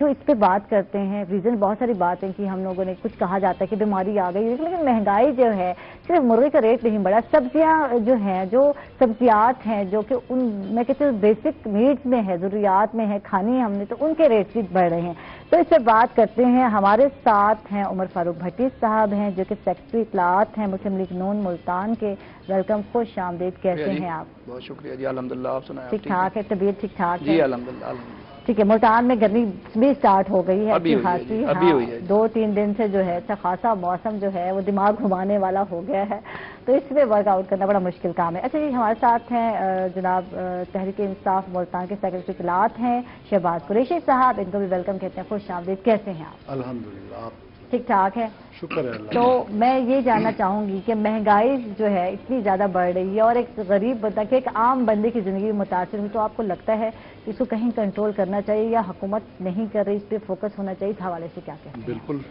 तो इस पे बात करते हैं। रीज़न बहुत सारी बात है कि हम लोगों ने कुछ कहा जाता है कि बीमारी आ गई है, लेकिन महंगाई जो है सिर्फ मुर्गी का रेट नहीं बढ़ा, सब्जियां जो हैं, जो सब्जियात हैं जो कि उन, मैं कहती हूँ बेसिक नीड्स में है, ज़रूरियात में है, खानी है हमने, तो उनके रेट भी बढ़ रहे हैं। तो इस पर बात करते हैं। हमारे साथ हैं उमर फारूक भट्टी साहब हैं, जो कि सेक्रेटरी इत्तलात हैं मुस्लिम लीग नून मुल्तान के। वेलकम, खुश आमदीद, कैसे हैं आप? बहुत शुक्रिया जी, अल्हम्दुलिल्लाह, आप सुनाएं? ठीक ठाक है, तबीयत ठीक ठाक जी है? अल्हम्दुलिल्लाह। ठीक है। मुल्तान में गर्मी भी स्टार्ट हो गई है अभी अच्छी हुई है खासी, जी, अभी हुई है जी। 2-3 दिन से जो है अच्छा खासा मौसम जो है वो दिमाग घुमाने वाला हो गया है, तो इसमें वर्कआउट करना बड़ा मुश्किल काम है। अच्छा जी, हमारे साथ हैं जनाब तहरीक इंसाफ मुल्तान के सेक्रेटरी इत्तलात हैं शहबाज कुरैशी साहब, इनको भी वेलकम कहते हैं, खुश आमदीद, कैसे हैं आप? अल्हम्दुलिल्लाह, आप ठीक ठाक है, शुक्र है अल्लाह। तो मैं ये जानना चाहूंगी कि महंगाई जो है इतनी ज्यादा बढ़ रही है, और एक गरीब बंदा के, एक आम बंदे की जिंदगी मुतासिर हुई, तो आपको लगता है कि इसको कहीं कंट्रोल करना चाहिए, या हुकूमत नहीं कर रही, इस पर फोकस होना चाहिए? इस हवाले से क्या कहते हैं? बिल्कुल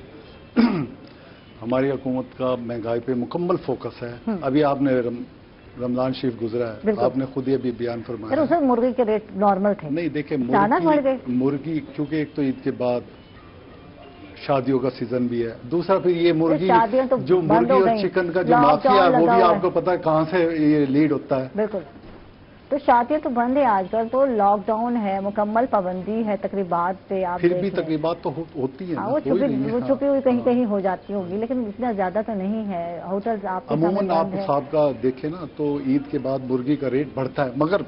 हमारी हुकूमत का महंगाई पे मुकम्मल फोकस है। अभी आपने रमजान शरीफ गुजरा है, आपने खुद ही अभी बयान फरमाया। उसमें मुर्गी के रेट नॉर्मल थे? नहीं, देखिए ज्यादा बढ़ गए मुर्गी, क्योंकि एक तो ईद के बाद शादियों का सीजन भी है, दूसरा फिर ये मुर्गी तो जो मुर्गी और चिकन का जो माफिया है वो भी आपको पता है कहाँ से ये लीड होता है। बिल्कुल, तो शादियां तो बंद है आजकल, तो लॉकडाउन है, मुकम्मल पाबंदी है तकरीबात पे। आप फिर भी तकरीबात तो होती है, वो छुपी हुई कहीं कहीं हो जाती होगी, लेकिन इतना ज्यादा तो नहीं है। होटल्स आप अमूमन आप साहब का देखें ना, तो ईद के बाद मुर्गी का रेट बढ़ता है, मगर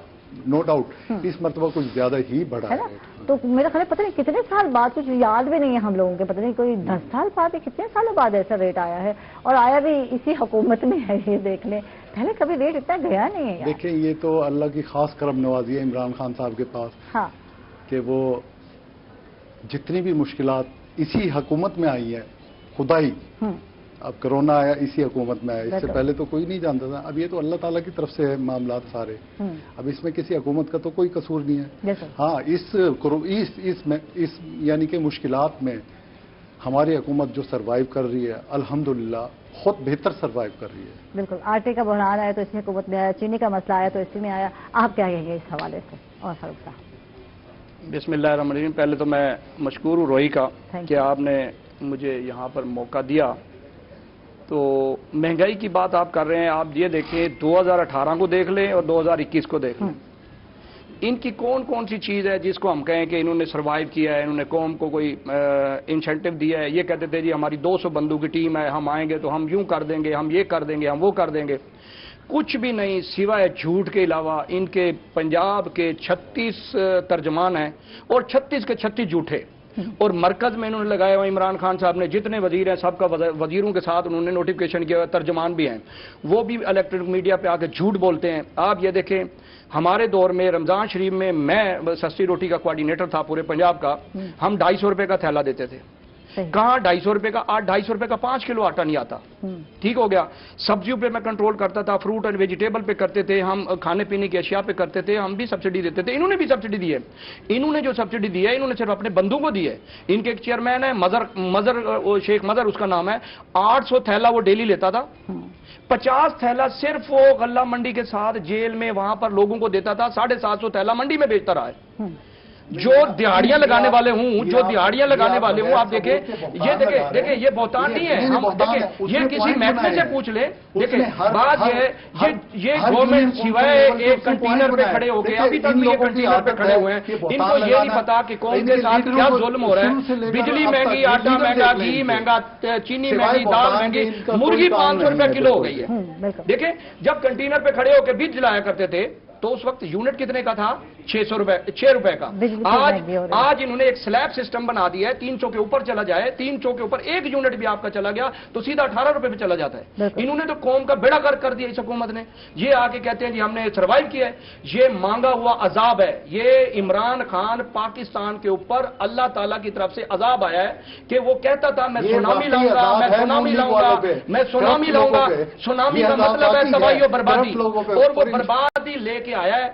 नो डाउट इस मरतबा कुछ ज्यादा ही बढ़ा है है ना। रेट। तो मेरा ख्याल है पता नहीं कितने साल बाद, कुछ याद भी नहीं है हम लोगों के, पता नहीं कोई 10 साल बाद या कितने सालों बाद ऐसा रेट आया है, और आया भी इसी हुकूमत में है। ये देख लें, पहले कभी रेट इतना गया नहीं है यार। देखिए ये तो अल्लाह की खास करम नवाजी है इमरान खान साहब के पास, हाँ कि वो जितनी भी मुश्किलात इसी हुकूमत में आई है, खुदाई अब कोरोना आया इसी हुकूमत में आया, इससे पहले तो कोई नहीं जानता था। अब ये तो अल्लाह ताला की तरफ से है मामलात सारे, अब इसमें किसी हुकूमत का तो कोई कसूर नहीं है। हाँ इस यानी कि मुश्किलात में हमारी हुकूमत जो सरवाइव कर रही है अल्हम्दुलिल्लाह बहुत बेहतर सरवाइव कर रही है। बिल्कुल, आटे का बहरान आया तो इसी हुकूमत में आया, चीनी का मसला आया तो इसी में आया। आप क्या कहेंगे इस हवाले से? और फारूक साहब। बिस्मिल्लाहिर्रहमानिर्रहीम, पहले तो मैं मशकूर हूँ रोही का कि आपने मुझे यहाँ पर मौका दिया। तो महंगाई की बात आप कर रहे हैं, आप ये देखें 2018 को देख लें और 2021 को देख लें, इनकी कौन कौन सी चीज़ है जिसको हम कहें कि इन्होंने सरवाइव किया है, इन्होंने कौम को कोई इंसेंटिव दिया है। ये कहते थे जी हमारी 200 बंदों की टीम है, हम आएंगे तो हम यूं कर देंगे, हम ये कर देंगे, हम वो कर देंगे। कुछ भी नहीं सिवाय झूठ के अलावा। इनके पंजाब के 36 तर्जमान हैं और 36 के 36 झूठे, और मरकज में इन्होंने लगाया हुआ इमरान खान साहब ने जितने वजीर हैं सबका वजीरों के साथ उन्होंने नोटिफिकेशन किया हुआ, तर्जमान भी हैं, वो भी इलेक्ट्रॉनिक मीडिया पे आके झूठ बोलते हैं। आप ये देखें हमारे दौर में रमजान शरीफ में मैं सस्ती रोटी का कोऑर्डिनेटर था पूरे पंजाब का, हम 250 रुपए का थैला देते थे। कहाँ 250 रुपए का, 250 रुपए का 5 किलो आटा नहीं आता। ठीक हो गया। सब्जियों पे मैं कंट्रोल करता था, फ्रूट एंड वेजिटेबल पे करते थे, हम खाने पीने की अशिया पे करते थे, हम भी सब्सिडी देते थे। इन्होंने भी सब्सिडी दी है। इन्होंने जो सब्सिडी दी है इन्होंने सिर्फ अपने बंधु को दी है। इनके एक चेयरमैन है मजर शेख मजर उसका नाम है, 800 थैला वो डेली लेता था। 50 थैला सिर्फ वो गल्ला मंडी के साथ जेल में वहां पर लोगों को देता था, 750 थैला मंडी में बेचता रहा है। जो दिहाड़ियां लगाने वाले हूं, जो दिहाड़ियां लगाने वाले हूं, आप देखें, ये देखें ये बहुतान नहीं है। हम देखें ये किसी महकमे से पूछ ले। देखें बात ये गवर्नमेंट सिवाय एक कंटेनर पे खड़े हो गए, अभी तक भी ये कंटेनर पे खड़े हुए हैं। इनको ये नहीं पता कि कौन के साथ क्या जुल्म हो रहा है। बिजली महंगी, आटा महंगा, घी महंगा, चीनी महंगी, दाल महंगी, मुर्गी 500 रुपए किलो हो गई है। देखें जब कंटेनर पे खड़े होकर बीज जलाया करते थे तो उस वक्त यूनिट कितने का था? 6 रुपए का। आज इन्होंने एक स्लैब सिस्टम बना दिया है, 300 के ऊपर चला जाए, 300 के ऊपर एक यूनिट भी आपका चला गया तो सीधा 18 रुपए पे चला जाता है। इन्होंने तो कौम का बेड़ा गर्क कर दिया इस हुकूमत ने। ये आके कहते हैं जी हमने सर्वाइव किया है। ये मांगा हुआ अजाब है। ये इमरान खान पाकिस्तान के ऊपर अल्लाह ताला की तरफ से अजाब आया है कि वो कहता था मैं सुनामी लाऊंगा, मैं सुनामी लाऊंगा, मैं सुनामी लाऊंगा। सुनामी का मतलब है तबाही और बर्बादी, और वो बर्बादी लेके आया है।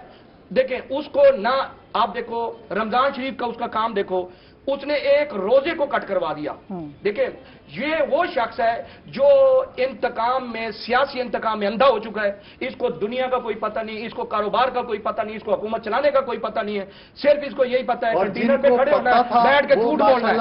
देखें उसको ना, आप देखो रमजान शरीफ का उसका काम देखो, उसने एक रोजे को कट करवा दिया। देखें ये वो शख्स है जो इंतकाम में, सियासी इंतकाम में अंधा हो चुका है। इसको दुनिया का कोई पता नहीं, इसको कारोबार का कोई पता नहीं, इसको हुकूमत चलाने का कोई पता नहीं है। सिर्फ इसको यही पता है कंटेनर पे खड़े होना है, बैठ के झूठ बोलना है।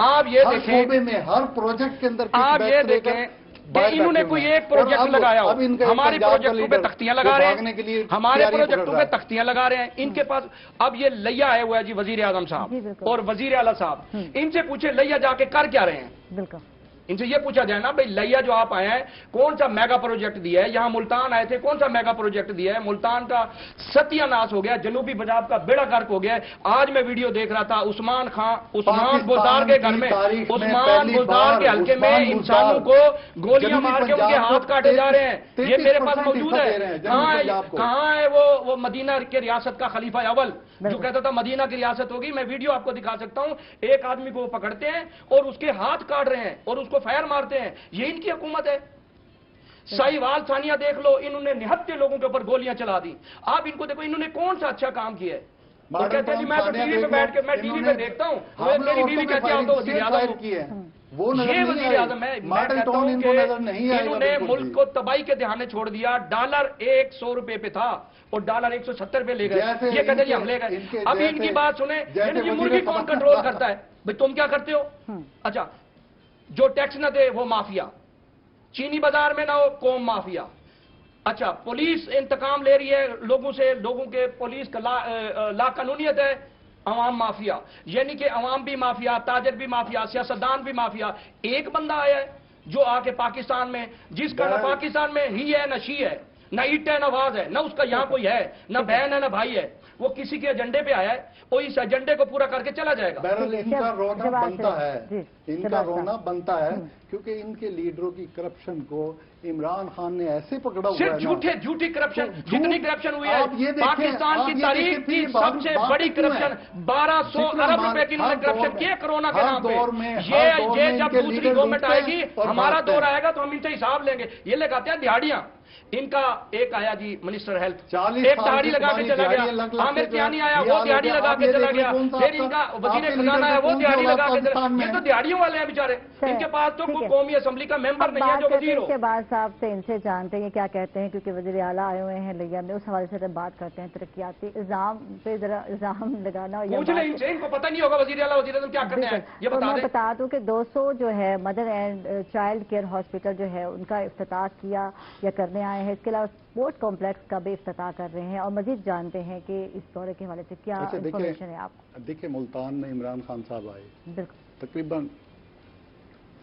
आप ये देखें, हर प्रोजेक्ट के अंदर आप ये देखें इन्होंने कोई एक प्रोजेक्ट लगाया हो, हमारे प्रोजेक्टों पे तख्तियां लगा रहे हैं, हमारे प्रोजेक्टों पे तख्तियां लगा रहे हैं। इनके पास अब ये लैया आया हुआ है जी वजीर आजम साहब और वजीर आला साहब। इनसे पूछे लैया जाके कर क्या रहे हैं? इनसे ये पूछा जाए ना भाई लैया जो आप आए हैं कौन सा मेगा प्रोजेक्ट दिया है? यहां मुल्तान आए थे, कौन सा मेगा प्रोजेक्ट दिया है? मुल्तान का सत्यानाश हो गया, जनूबी पंजाब का बेड़ा गर्क हो गया है। आज मैं वीडियो देख रहा था उस्मान बुलदार के घर में, उस्मान बुलदार के हल्के में इंसानों को गोलियां मार के उनके हाथ काटे जा रहे हैं। ये मेरे पास मौजूद है। कहां है वो मदीना के रियासत का खलीफा अव्वल जो कहता था मदीना की रियासत होगी? मैं वीडियो आपको दिखा सकता हूं। एक आदमी को पकड़ते हैं और उसके हाथ काट रहे हैं और उसको फायर मारते हैं। ये इनकी हुकूमत है। साहिवाल सानिया देख लो, इन्होंने निहत्ते लोगों के ऊपर गोलियां चला दी। आप इनको देखो, इन्होंने कौन सा अच्छा काम किया है? वो कहते हैं जी मैं तो टीवी पे बैठ के, मैं टीवी पे देखता हूं, मेरी बीवी कहती है आप तो वजीर आजम हो। ये वजीर आजम है। मैं कहता हूं कि इन्होंने मुल्क को तबाही के दहाने छोड़ दिया। डॉलर 100 रुपए पे था और डॉलर 170 रुपए ले गए। ये कहते जी हम ले गए। अभी इनकी बात सुने, मुर्गी कौन कंट्रोल करता है? भाई तुम क्या करते हो? अच्छा, जो टैक्स न दे वो माफिया, चीनी बाजार में ना हो कौम माफिया। अच्छा, पुलिस इंतकाम ले रही है लोगों से, लोगों के पुलिस का ला कानूनियत है, अवाम माफिया। यानी कि अवाम भी माफिया, ताजर भी माफिया, सियासतदान भी माफिया। एक बंदा आया है जो आके पाकिस्तान में, जिसका ना पाकिस्तान में ही है ना शी है, ना ईट है, ना आवाज है, ना उसका यहाँ कोई है, ना बहन है, ना भाई है। वो किसी के एजेंडे पे आया है, वो इस एजेंडे को पूरा करके चला जाएगा। बहरहाल इनका रोना बनता है, इनका रोना बनता है, क्योंकि इनके लीडरों की करप्शन को इमरान खान ने ऐसे पकड़ा हुआ सिर्फ है ना। झूठी करप्शन, जितनी करप्शन हुई आप ये है देखें, पाकिस्तान की आप ये तारीख देखें, की बात- सबसे बात बड़ी क्यों है? करप्शन 1200 अरब रुपए की इन्होंने करप्शन किए कोरोना के नाम पे। ये जब दूसरी गवर्नमेंट आएगी, हमारा दौर आएगा तो हम इनसे हिसाब लेंगे। ये लगाते हैं दिहाड़ियां। इनका एक आया जी मिनिस्टर हेल्थ, 40 एक साल दिहाड़ी की लगा के तुम्हारी चला दिहाड़ी गया। लग-लग आमिर के कियानी जो है, आया, ये वो हाल दिहाड़ी है। लगा आप के ये चला देख गया। लो कौन सा फिर इनका वजीर आपके खजाना है, लीडर वो कौन दिहाड़ी सा लगा के चला। पाकिस्तान में ये तो दिहाड़ियों वाले हैं बेचारे। इनके पास तो कोई कौमी असेंबली का मेंबर नहीं है जो वजीर हो। शहबाज साहब से इनसे जानते हैं क्या कहते हैं, क्योंकि वजीर आला आए हुए हैं लिया में, उस हवाले से बात करते हैं। तरक्याती इल्जाम पे जरा इल्जाम लगाना और पूछ ले इनसे, इनको पता नहीं होगा वजीर आला वजीर आजम क्या करने आए, ये तो बता मैं दे। बता दूं कि 200 जो है mother and child care hospital जो है उनका इफ्तिताह किया या करने आए हैं। इसके अलावा स्पोर्ट्स कॉम्प्लेक्स का भी इफ्तिताह कर रहे हैं और मजीद जानते हैं कि इस दौरे के हवाले से क्या इंफॉर्मेशन है आपको। देखिए, मुल्तान में इमरान खान साहब आए, बिल्कुल तकरीबन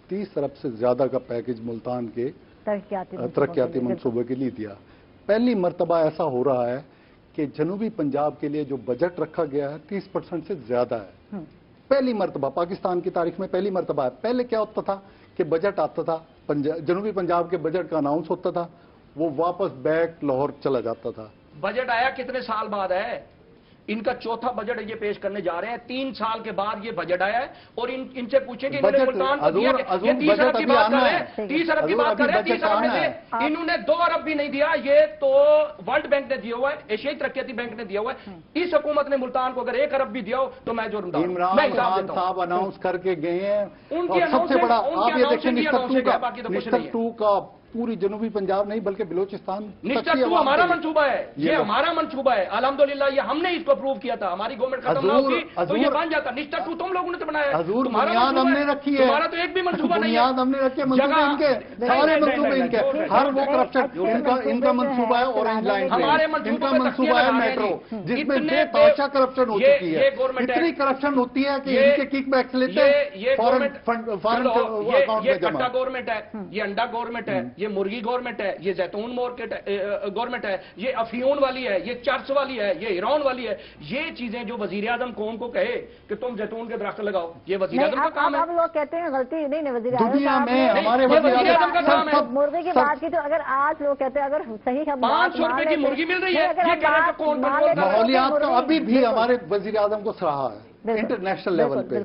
30 अरब से ज्यादा का पैकेज मुल्तान के तरक्याती मंसूबे के लिए दिया। पहली मरतबा ऐसा हो रहा है कि जनूबी पंजाब के लिए जो बजट रखा गया है 30% से ज्यादा है। पहली मरतबा पाकिस्तान की तारीख में पहली मरतबा है। पहले क्या होता था कि बजट आता था, जनूबी पंजाब के बजट का अनाउंस होता था, वो वापस बैक लाहौर चला जाता था। बजट आया कितने साल बाद है? इनका चौथा बजट ये पेश करने जा रहे हैं। 3 साल के बाद ये बजट आया है और इनसे पूछे कि इन्होंने मुल्तान को दिया, ये 30 अरब की बात कर रहे हैं, 30 अरब की बात कर रहे हैं, 30 अरब में से इन्होंने 2 अरब भी नहीं दिया। ये तो वर्ल्ड बैंक ने दिया हुआ है, एशियाई तरक्याती बैंक ने दिया हुआ है। इस हुकूमत ने मुल्तान को अगर 1 अरब भी दिया हो तो मैं जुर्मदार हूं। इमरान खान साहब अनाउंस करके गए हैं। उनकी और सबसे बड़ा आप ये देखें निस्टर निस्टर 2 का पूरी जनूबी पंजाब नहीं बल्कि बलोचिस्तान निस्टर 2 हमारा मंसूबा है, ये हमारा मंसूबा है। अल्हम्दुलिल्लाह ये हमने इसको अप्रूव किया था। हमारी गवर्नमेंट खत्म ना होती तो ये बन जाता। निस्टर 2 तुम लोगों ने तो बनाया है, बुनियाद हमने रखी है, तुम्हारा तो एक भी मंसूबा नहीं है। बुनियाद हमने रखी है, मंसूबे इनके सारे मंसूबे इनके, हर वो करप्शन इनका मंसूबा है। ऑरेंज लाइन हमारे इनका मंसूबा है मेट्रो, जिसमें बेतहाशा करप्शन हो चुकी है। इतनी करप्शन होती है कि इनके किकबैक्स लेते हैं फॉरेन अकाउंट में जमा। गवर्नमेंट है, ये अंडा गवर्नमेंट है, ये मुर्गी गवर्नमेंट है, ये जैतून मार्केट गवर्नमेंट है, ये अफीयून वाली है, ये चर्च वाली है, ये ईरान वाली है। ये चीजें जो वजीर आजम कौम को कहे कि तुम जैतून के दरख्त लगाओ, ये वजीर आजम का काम है। अब लोग कहते हैं गलती नहीं वजीर दुनिया में हमारे वजीर आजम का काम है। मुर्गे की बात की तो अगर आज लोग कहते हैं अगर सही 500 रुपए की मुर्गी मिल रही है, ये कह रहे हैं कौन कंट्रोल कर रहा है? माहौलियात तो अभी भी हमारे वजीर आजम को सराहा है इंटरनेशनल लेवल पे।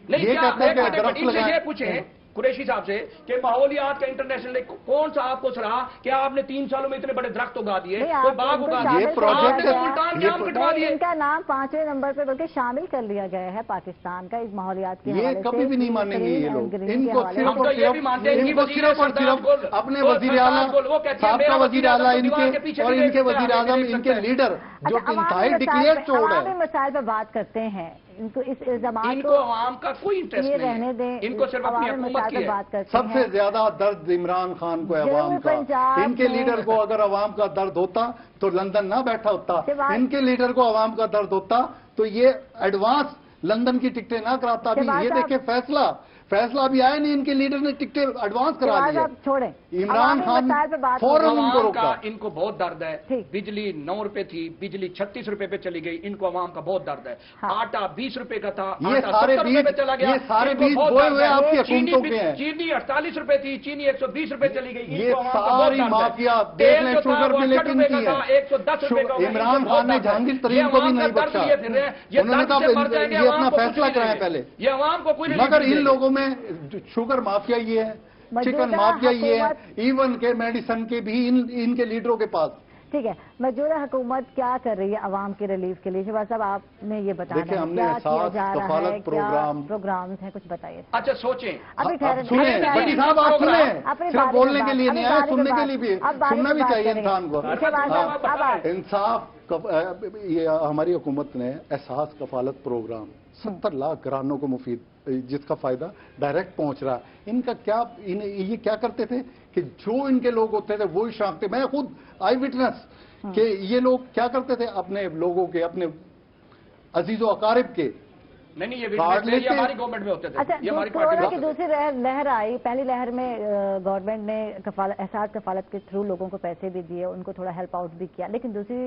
नहीं, ये कहते हैं कि दरख्त लगाएं। ये पूछे कुरैशी साहब से कि माहौलियात का इंटरनेशनल कौन सा आपको सराहा कि आपने 3 सालों में इतने बड़े दरख्त उगा दिए, कोई बाग उगा दिए, ये प्रोजेक्ट मुल्तान के आम कटवा दिए। इनका नाम 5वें नंबर पे बल्कि शामिल कर लिया गया है पाकिस्तान का इस माहौलियात की। ये कभी भी नहीं मानेंगे ये लोग। इनको हम तो ये भी मानते हैं इनको सिर्फ और सिर्फ अपने वजीर आला साहब का वजीर आला इनके और इनके वजीर आजम इनके लीडर जो इंतहाई डिक्लेयर चोर है। मसाइल पर बात करते हैं, इनको इस इल्जाम इनको आवाम का कोई इंटरेस्ट नहीं रहने है, दें, इनको सिर्फ अपनी हुकूमत की बात करते हैं। सबसे ज्यादा दर्द इमरान खान को है अवाम का। इनके लीडर को अगर अवाम का दर्द होता तो लंदन ना बैठा होता। इनके लीडर को अवाम का दर्द होता तो ये एडवांस लंदन की टिकटें ना कराता। अभी ये देखे फैसला अभी आया नहीं, इनके लीडर ने टिकटें एडवांस करा दी है। छोड़ें, इमरान खान फौरन उनको रोका। इनको बहुत दर्द है। बिजली 9 रुपए थी, बिजली 36 रुपए पे चली गई, इनको अवाम का बहुत दर्द है। आटा 20 रुपए का था, ये सारे बीज पे चला गया। ये सारे बीज बोए हुए आपकी हुकूमतों के हैं। चीनी 48 रुपए थी, चीनी 120 रुपए चली गई। ये सारी माफिया देख लें, शुगर भी लेकिन की है 110 रुपए का। इमरान खान ने जहांगीर तरीन को भी नहीं बख्शा। उन्होंने कहा ये अपना फैसला कराएं पहले। ये अवाम को कोई मगर इन लोगों में शुगर माफिया ये है, चिकन माफिया ये है, इवन के मेडिसिन के भी इनके लीडरों के पास। ठीक है, मौजूदा हुकूमत क्या कर रही है अवाम के रिलीफ के लिए? शहबाज साहब आपने ये बताया देखिए, हमने एहसास कफालत प्रोग्राम है, कुछ बताइए। अच्छा सोचें, अभी सुने बड़ी साहब, आप सुने, सिर्फ बोलने के लिए नहीं आए, सुनने के लिए भी सुनना भी चाहिए इंसान को। इंसाफ ये हमारी हुकूमत ने एहसास कफालत प्रोग्राम 70 लाख घरानों को मुफीद, जिसका फायदा डायरेक्ट पहुंच रहा है। इनका क्या ये क्या करते थे कि जो इनके लोग होते थे वो ही शांकते। मैं खुद आई विटनेस कि ये लोग क्या करते थे, अपने लोगों के, अपने अजीजो अकारिब के नहीं ये ये हमारी गवर्नमेंट में होते थे। अच्छा, ये हमारी कोरोना की पार्टी दूसरी लहर आई, पहली लहर में गवर्नमेंट ने एहसास कफालत के थ्रू लोगों को पैसे भी दिए, उनको थोड़ा हेल्प आउट भी किया, लेकिन दूसरी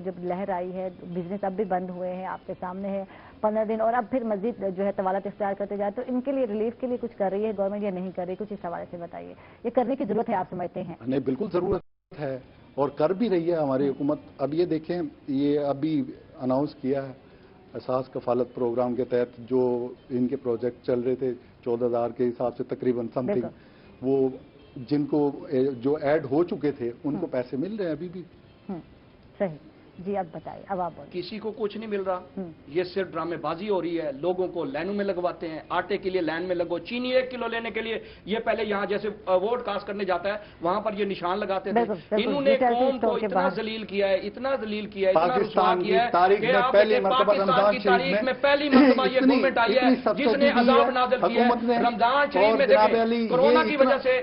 जब लहर आई है, बिजनेस अब भी बंद हुए हैं, आपके सामने है 15 दिन, और अब फिर मजीद जो है तवालत इख्तियार करते जाए, तो इनके लिए रिलीफ के लिए कुछ कर रही है गवर्नमेंट या नहीं कर रही, कुछ इस हवाले से बताइए। ये करने की जरूरत है, आप समझते हैं? नहीं, बिल्कुल जरूरत है और कर भी रही है हमारी हुकूमत। अब ये देखें, ये अभी अनाउंस किया है एहसास कफालत प्रोग्राम के तहत जो इनके प्रोजेक्ट चल रहे थे 14,000 के हिसाब से तकरीबन समथिंग, वो जिनको जो ऐड हो चुके थे उनको पैसे मिल रहे हैं अभी भी। सही जी, अब बताइए, अब आप बोलिए। किसी को कुछ नहीं मिल रहा, ये सिर्फ ड्रामेबाजी हो रही है। लोगों को लाइनों में लगवाते हैं, आटे के लिए लाइन में लगो, चीनी 1 किलो लेने के लिए ये पहले यहाँ जैसे वोट कास्ट करने जाता है वहां पर ये निशान लगाते थे। इन्होंने कौम को इतना जलील किया है, इतना जलील किया है, इतना रुसवा किया है कि पाकिस्तान की तारीख में पहली मरतबा ये मूवमेंट आई है जिसने अजाब नाज़िल किया है। रमजान शरीफ में देखें, कोरोना की वजह से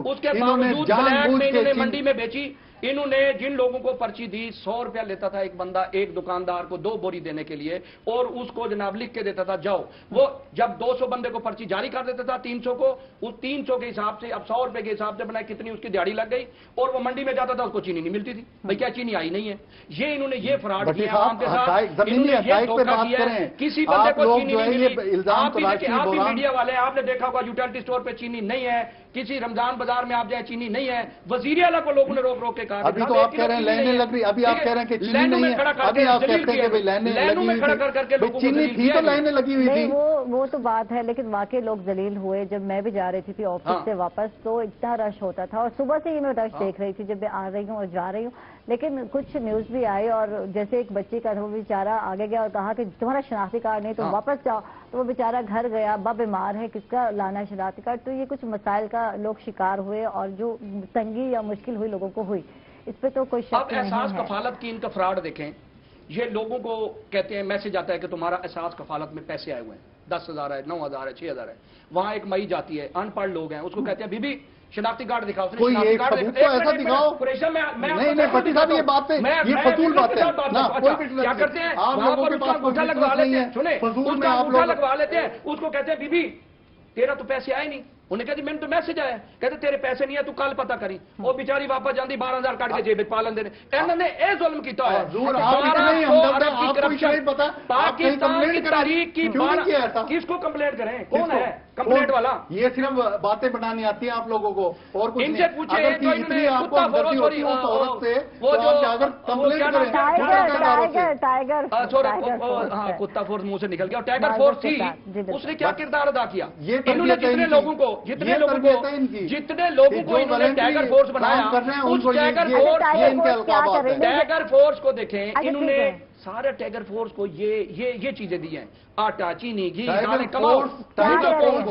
उसके बावजूद ब्लैक में इन्होंने मंडी में बेची। इन्होंने जिन लोगों को पर्ची दी, 100 रुपया लेता था एक बंदा एक दुकानदार को 2 बोरी देने के लिए, और उसको जनाब लिख के देता था जाओ। वो जब 200 बंदे को पर्ची जारी कर देता था 300 को, उस 300 के हिसाब से अब 100 रुपए के हिसाब से बनाए कितनी उसकी दिहाड़ी लग गई, और वो मंडी में जाता था उसको चीनी नहीं मिलती थी। भाई क्या चीनी आई नहीं है? ये इन्होंने ये फ्रॉड किया आवाम के साथ, इन्होंने ये धोखा किया है। किसी बंदे को चीनी नहीं मिली। आप भी मीडिया वाले आपने देखा होगा यूटिलिटी स्टोर पे चीनी नहीं है, किसी रमजान बाजार में आप जाए चीनी नहीं है, वजीर आला को लोगों ने रोक रोक के कहा। अभी तो आप कह रहे हैं लाइनें लग रही, अभी आप कह रहे हैं कि चीनी नहीं है, अभी आप कहते हैं कि भाई लाइनें लगी हुई थी, चीनी थी तो लाइनें लगी हुई थी। वो तो बात है, लेकिन वाकई लोग जलील हुए। जब मैं भी जा रही थी ऑफिस से वापस, तो इतना रश होता था, और सुबह से ही मैं रश देख रही थी जब मैं आ रही हूँ और जा रही हूँ। लेकिन कुछ न्यूज भी आई, और जैसे एक बच्ची का वो बेचारा आगे गया और कहा कि तुम्हारा शनाख्ती कार्ड नहीं, तुम वापस जाओ, तो वो बेचारा घर गया, अब्बा बीमार है, किसका लाना है शनाख्ती कार्ड। तो ये कुछ मसाइल का लोग शिकार हुए, और जो तंगी या मुश्किल हुई लोगों को हुई, इस पे तो कोई शक नहीं है। एहसास कफालत की इनका फ्रॉड देखें, ये लोगों को कहते हैं, मैसेज आता है कि तुम्हारा एहसास कफालत में पैसे आए हुए हैं, 10,000 है, 9,000 है, 6,000 है। वहां एक मई जाती है, अनपढ़ लोग हैं, उसको कहते हैं बीबी शनाख्ती कार्ड दिखाओ, कोई एक सबूत तो ऐसा दिखाओ। नहीं भट्टी साहब, ये बात है, ये फजूल बात है ना। क्या करते हैं, आप लोगों के पास अंगूठा लगवा लेते हैं, सुने, उसका अंगूठा लगवा लेते हैं, उसको कहते हैं बीबी तेरा तो पैसे आए नहीं। उन्हें कहती मैंने तो मैसेज आया, कहते तेरे पैसे नहीं है, तू कल पता करी। वो बेचारी वापस जाती 12,000 काट के जेब पालन देने। इन्होंने ए जुल्म किया है। पाकिस्तान की तारीख की किसको कंप्लेंट करें, कौन है कंप्लेंट वाला? ये सिर्फ बातें बनानी आती है आप लोगों को, और कुछ इनसे पूछे अगर अगर हाँ कुत्ता फोर्स मुंह से निकल गया, टाइगर फोर्स थी, उसने क्या किरदार अदा किया? इन्होंने जितने लोगों को इन्होंने टाइगर फोर्स बनाया, उस टाइगर फोर्स को देखें, इन्होंने सारे टाइगर फोर्स को ये चीजें दी हैं, आटा, चीनी, घी, दालें, कमाओ।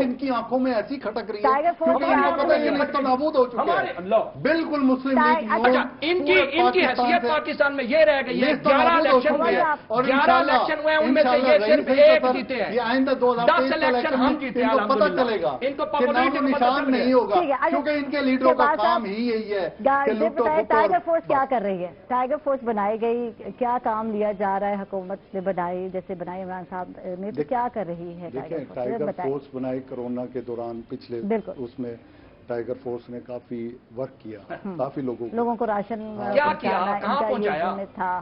इनकी आंखों में ऐसी खटक रही है क्योंकि इनको पता है ये तो नाबूद हो चुके हैं। बिल्कुल मुस्लिम लीग। अच्छा, इनकी हैसियत पाकिस्तान में ये रह गई है। 11 इलेक्शन हुए हैं, 11 इलेक्शन हुए हैं, उनमें से ये सिर्फ एक जीते हैं। आइंदा 10 इलेक्शन हम जीते, इनको पता चलेगा, इनको पॉपुलैरिटी निशान नहीं होगा, क्योंकि इनके लीडरों का काम ही यही है। टाइगर फोर्स क्या कर रही है? टाइगर फोर्स बनाई गई, क्या काम लिया जा रहा है? हुकूमत ने बनाई, जैसे बनाई इमरान साहब ने, तो क्या कर रही है टाइगर फोर्स बनाई कोरोना के दौरान, पिछले उसमें टाइगर फोर्स ने काफी वर्क किया, काफी लोगों को राशन क्या किया, कहाँ पहुंचाया था।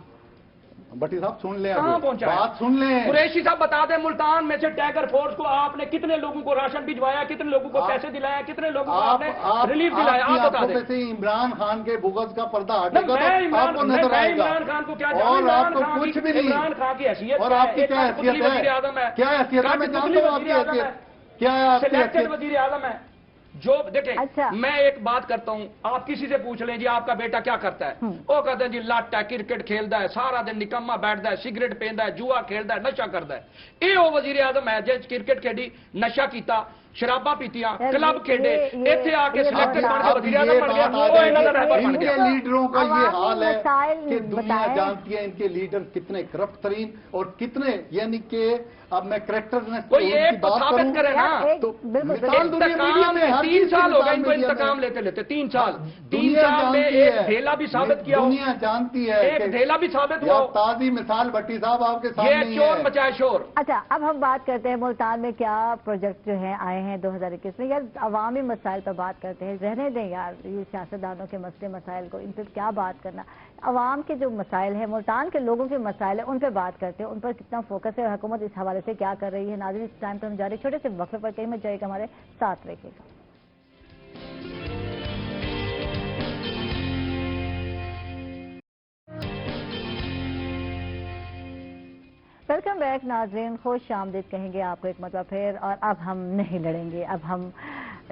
भट्टी साहब सुन ले, बात सुन ले। कुरैशी साहब बता दें, मुल्तान में से टाइगर फोर्स को आपने कितने लोगों को राशन भिजवाया, कितने लोगों को पैसे दिलाया, कितने लोगों को आपने रिलीफ दिलाया? आप बता दें। इमरान खान के बुग़्ज़ का पर्दा हटेगा तो आपको नजर आएगा। इमरान खान को क्या और आपको कुछ भी नहीं, इमरान खान की हैसियत और आपकी क्या हैसियत है? क्या हैसियत है? मैं जानता हूँ आपकी हैसियत क्या है। आपकी सिलेक्टेड वज़ीर आज़म है जो, देखें अच्छा। मैं एक बात करता हूं, आप किसी से पूछ लें जी आपका बेटा क्या करता है, वो कहते हैं जी लट है, क्रिकेट खेलता है, सारा दिन निकम्मा बैठता है, सिगरेट पींदा है, जुआ खेलता है, नशा करता है। ये वो वजीर आजम है जिस क्रिकेट खेली, नशा किया, शराबा पीतियां क्लब खेडे इतने आके सिलेक्टेड बन के अब वजीर ये आजम बन गया बात वो आ इन्होंने गई रहबर कि बन इनके गया। लीडरों का ये अवामी हाल है मसाइल कि दुनिया बताएं। जानती है इनके लीडर कितने करप्ट तरीन और कितने, यानी कि अब मैं करेक्टर कोई एक तो साबित करे ना। तो बिल्कुल मिसाल दुनिया मीडिया इंतकाम में हर 3 चीज की साल हो गए मिसाल इनको मीडिया में। इंतकाम लेते लेते 3 साल दुनिया में जानती एक है, ढेला भी साबित किया हो, दुनिया जानती है एक कि ढेला भी साबित हुआ या हो। ताजी मिसाल भट्टी साहब आपके सामने ये ही चोर है। मचाए शोर। अच्छा, अब हम बात करते हैं मुल्तान में क्या प्रोजेक्ट जो हैं आए हैं 2021 में। यार अवामी मसाइल पर बात करते हैं, रहने दें यार ये सियासतदानों के मसले मसाइल को, इन पर क्या बात करना। अवाम के जो मसाइल हैं, मुल्तान के लोगों के मसाइल हैं, उन पर बात करते हैं, उन पर कितना फोकस है और हुकूमत इस हवाले से क्या कर रही है। नाज़रीन, इस टाइम पर हम जा रहे छोटे से वक्फे पर, कहीं मत जाइएगा, हमारे साथ रहिएगा। वेलकम बैक नाज़रीन, खुश आमदीद कहेंगे आपको एक मरतबा फिर। और अब हम नहीं लड़ेंगे, अब हम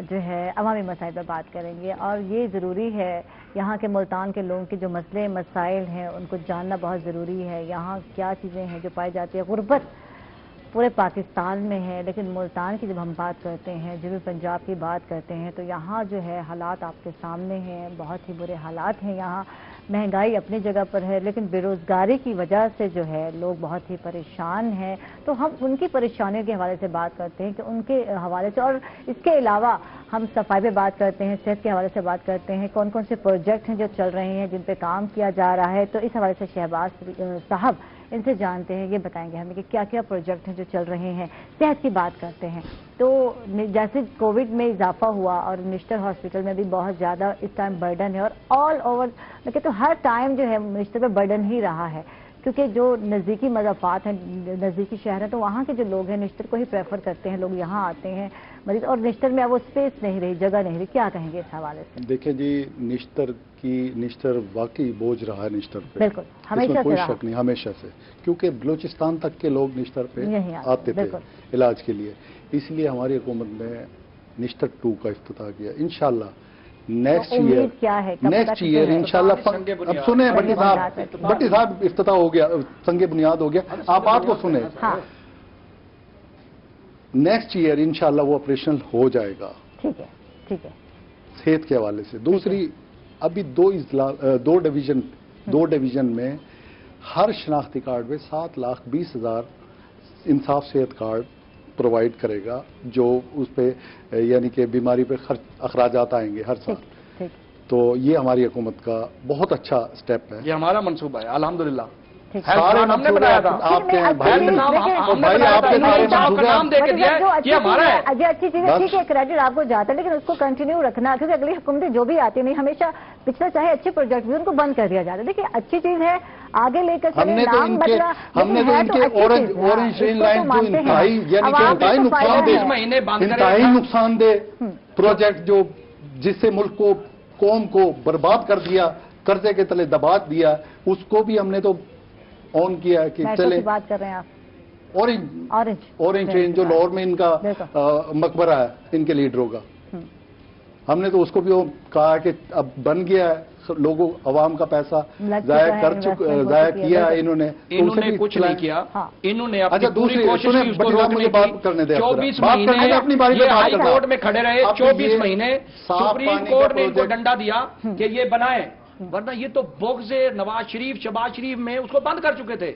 जो है अवामी मसाइल पर बात करेंगे। और ये ज़रूरी है, यहाँ के मुल्तान के लोगों के जो मसले मसाइल हैं उनको जानना बहुत ज़रूरी है। यहाँ क्या चीज़ें हैं जो पाई जाती है। गुर्बत पूरे पाकिस्तान में है, लेकिन मुल्तान की जब हम बात करते हैं, जब भी पंजाब की बात करते हैं, तो यहाँ जो है हालात आपके सामने हैं, बहुत ही बुरे हालात हैं। यहाँ महंगाई अपनी जगह पर है, लेकिन बेरोज़गारी की वजह से जो है लोग बहुत ही परेशान हैं। तो हम उनकी परेशानियों के हवाले से बात करते हैं कि उनके हवाले से, और इसके अलावा हम सफाई पे बात करते हैं, सेहत के हवाले से बात करते हैं, कौन कौन से प्रोजेक्ट हैं जो चल रहे हैं, जिन पे काम किया जा रहा है। तो इस हवाले से शहबाज साहब इनसे जानते हैं, ये बताएंगे हमें कि क्या क्या प्रोजेक्ट हैं जो चल रहे हैं। सेहत की बात करते हैं तो जैसे कोविड में इजाफा हुआ और निश्तर हॉस्पिटल में भी बहुत ज़्यादा इस टाइम बर्डन है, और ऑल ओवर मैं कहती हूँ हर टाइम जो है निश्तर पे बर्डन ही रहा है, क्योंकि जो नज़दीकी मज़ाफ़ात हैं, नज़दीकी शहर हैं, तो वहाँ के जो लोग हैं निश्तर को ही प्रेफर करते हैं, लोग यहाँ आते हैं मरीज। और निश्तर में अब वो स्पेस नहीं रही, जगह नहीं रही, क्या कहेंगे इस हवाले से? देखिए जी, निश्तर वाकई बोझ रहा है निश्तर पे, बिल्कुल, हमेशा इसमें कोई से शक नहीं, हमेशा से, क्योंकि बलूचिस्तान तक के लोग निश्तर पे यहीं आते थे बिल्कुल। इलाज के लिए। इसलिए हमारी हुकूमत ने निश्तर 2 का इफ्तिताह किया। इंशाल्लाह नेक्स्ट तो उम्मीद ईयर, क्या है, कब नेक्स्ट तक ईयर जो है? इंशाल्लाह। अब सुने भट्टी साहब इफ्तिताह हो गया, संगे बुनियाद हो गया, आप बात को सुने। हाँ, नेक्स्ट ईयर इंशाल्लाह वो ऑपरेशनल हो जाएगा, ठीक है, ठीक है। सेहत के हवाले से। दूसरी, अभी दो डिवीजन में हर शनाख्ती कार्ड में 7,20,000 इंसाफ सेहत कार्ड प्रोवाइड करेगा, जो उस पे यानी कि बीमारी पे खर्च अखराजात आएंगे हर साल। ठीक। तो ये हमारी हुकूमत का बहुत अच्छा स्टेप है। ये हमारा मंसूबा है अल्हम्दुलिल्लाह। सारे हमने बनाया था आपके हैं भाई, हमने भाई बनाया था, आपके सारे इन्होंने चाव का नाम दे के दिया है, ये हमारा है। अजय, अच्छी चीज है, ठीक है, क्रेडिट आपको जाता है, लेकिन उसको कंटिन्यू रखना, क्योंकि अगली हुकूमतें जो भी आती नहीं, हमेशा पिछला चाहे अच्छे प्रोजेक्ट भी उनको बंद कर दिया जाता है। देखिए अच्छी चीज है, आगे लेकर चले, हमने तो नाम इनके बदला, हमने लेकिन तो है इनके अच्छी ऑरेंज चीज, हाँ, ग्रीन इसको लाइन तो जो मानते हैं। इंतहाई यानी कि आवाम इंतहाई को फायदा नुकसानदेह, है। महीने बंद इंतहाई करेगा। नुकसानदेह प्रोजेक्ट जो जिससे मुल्क को, कौम को बर्बाद कर दिया, कर्जे के तले दबा दिया, उसको भी हमने तो ऑन किया है कि चले। बात कर रहे हैं आप ऑरेंज ट्रेन जो लाहौर में इनका मकबरा है इनके लीडरों का, हमने तो उसको भी कहा कि अब बन गया है, लोगों अवाम का पैसा जाया किया है इन्होंने कुछ नहीं किया। इन्होंने अच्छा दूसरी मुझे बात करने दे, 24 महीने अपनी बारी पे बात करना। कोर्ट में खड़े रहे 24 महीने, सुप्रीम कोर्ट ने इनको डंडा दिया कि ये बनाए, वरना ये तो बोगज़े नवाज शरीफ, शहबाज शरीफ में उसको बंद कर चुके थे।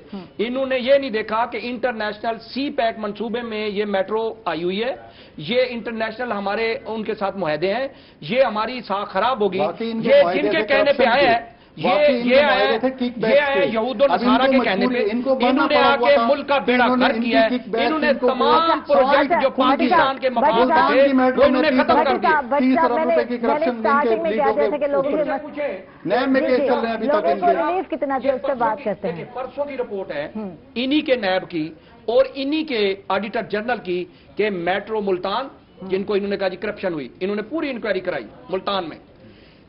इन्होंने ये नहीं देखा कि इंटरनेशनल सी पैक मंसूबे में ये मेट्रो आई हुई है, ये इंटरनेशनल हमारे उनके साथ मुआहदे हैं, ये हमारी साख खराब होगी। ये जिनके कहने पे आए हैं, ये आए यहूद और नसारा के कहने पे, इन्होंने आके मुल्क का बेड़ा गर्क किया है। इन्होंने तमाम प्रोजेक्ट जो पाकिस्तान के मफाद में थे वो इन्होंने खत्म कर दिया। 30 अरब रुपए की करप्शन नैब में केस चल रहे हैं अभी तक इनके। कितना देर से बात करते हैं। परसों की रिपोर्ट है इन्हीं के नैब की और इन्हीं के ऑडिटर जनरल की कि मेट्रो मुल्तान, जिनको इन्होंने कहा जी करप्शन हुई, इन्होंने पूरी इंक्वायरी कराई मुल्तान में।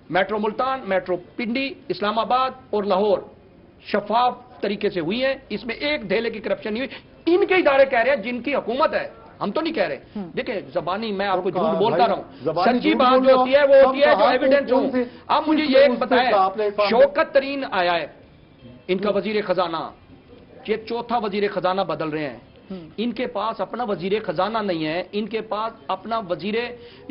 मेट्रो मुल्तान, मेट्रो पिंडी, इस्लामाबाद और लाहौर शफाफ तरीके से हुई है, इसमें एक धेले की करप्शन नहीं हुई। इनके इदारे कह रहे हैं जिनकी हुकूमत है, हम तो नहीं कह रहे। देखिए जबानी मैं आपको झूठ बोलता रहा हूं, सच्ची बात जो होती है वो होती है जो एविडेंस हो। अब मुझे ये बताएं, शौकत तरीन आया है इनका वजीर खजाना, ये चौथा वजीर खजाना बदल रहे हैं। इनके पास अपना वजीर खजाना नहीं है, इनके पास अपना वजीर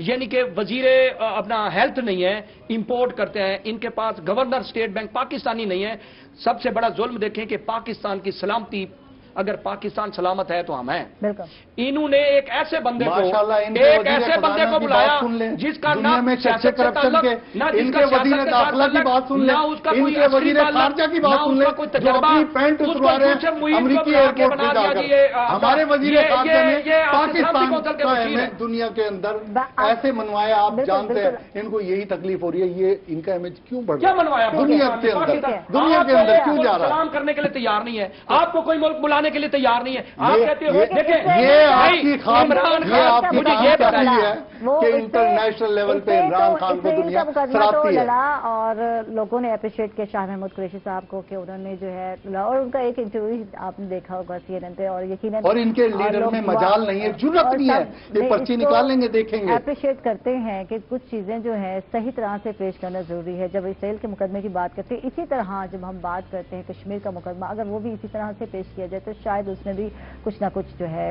यानी कि वजीर अपना हेल्थ नहीं है, इंपोर्ट करते हैं, इनके पास गवर्नर स्टेट बैंक पाकिस्तानी नहीं है। सबसे बड़ा जुल्म देखें कि पाकिस्तान की सलामती, अगर पाकिस्तान सलामत है तो हम हैं। इन्होंने एक ऐसे बंदे को बुलाया जिसका नाम करप्शन के, इनके वजीर दाखिला की बात सुन ले, इनके वजीर खारजा की बात सुन ले, जो अपनी पैंट उतरवा रहे हैं अमेरिकी एयरपोर्ट पे जाकर। हमारे वजीर खारजा ने पाकिस्तान का इमेज दुनिया के अंदर ऐसे मनवाया, आप जानते हैं इनको यही तकलीफ हो रही है। ये इनका इमेज क्यों बढ़ रहा है दुनिया के अंदर क्यों जा रहा है? सलाम करने के लिए तैयार नहीं है, आपको कोई मुल्क बुलाने के लिए तैयार नहीं है। आप कहते हो देखें, ये आपकी मुझे ये बताइए कि इंटरनेशनल लेवल पे इमरान खान को दुनिया सराहती है। और लोगों ने अप्रिशिएट किया शाह महमूद कुरैशी साहब को कि उन्होंने जो है, और उनका एक इंटरव्यू आपने देखा होगा CNN पे, और यकीनन और इनके लीडर में मजाल नहीं है, जुर्रत नहीं है, ये पर्ची निकाल लेंगे, देखेंगे। अप्रिशिएट करते हैं कि कुछ चीजें जो है सही तरह से पेश करना जरूरी है। जब इसराइल के मुकदमे की बात करते हैं, इसी तरह जब हम बात करते हैं कश्मीर का मुकदमा, अगर वो भी इसी तरह से पेश किया जाए तो शायद उसमें भी कुछ ना कुछ जो है।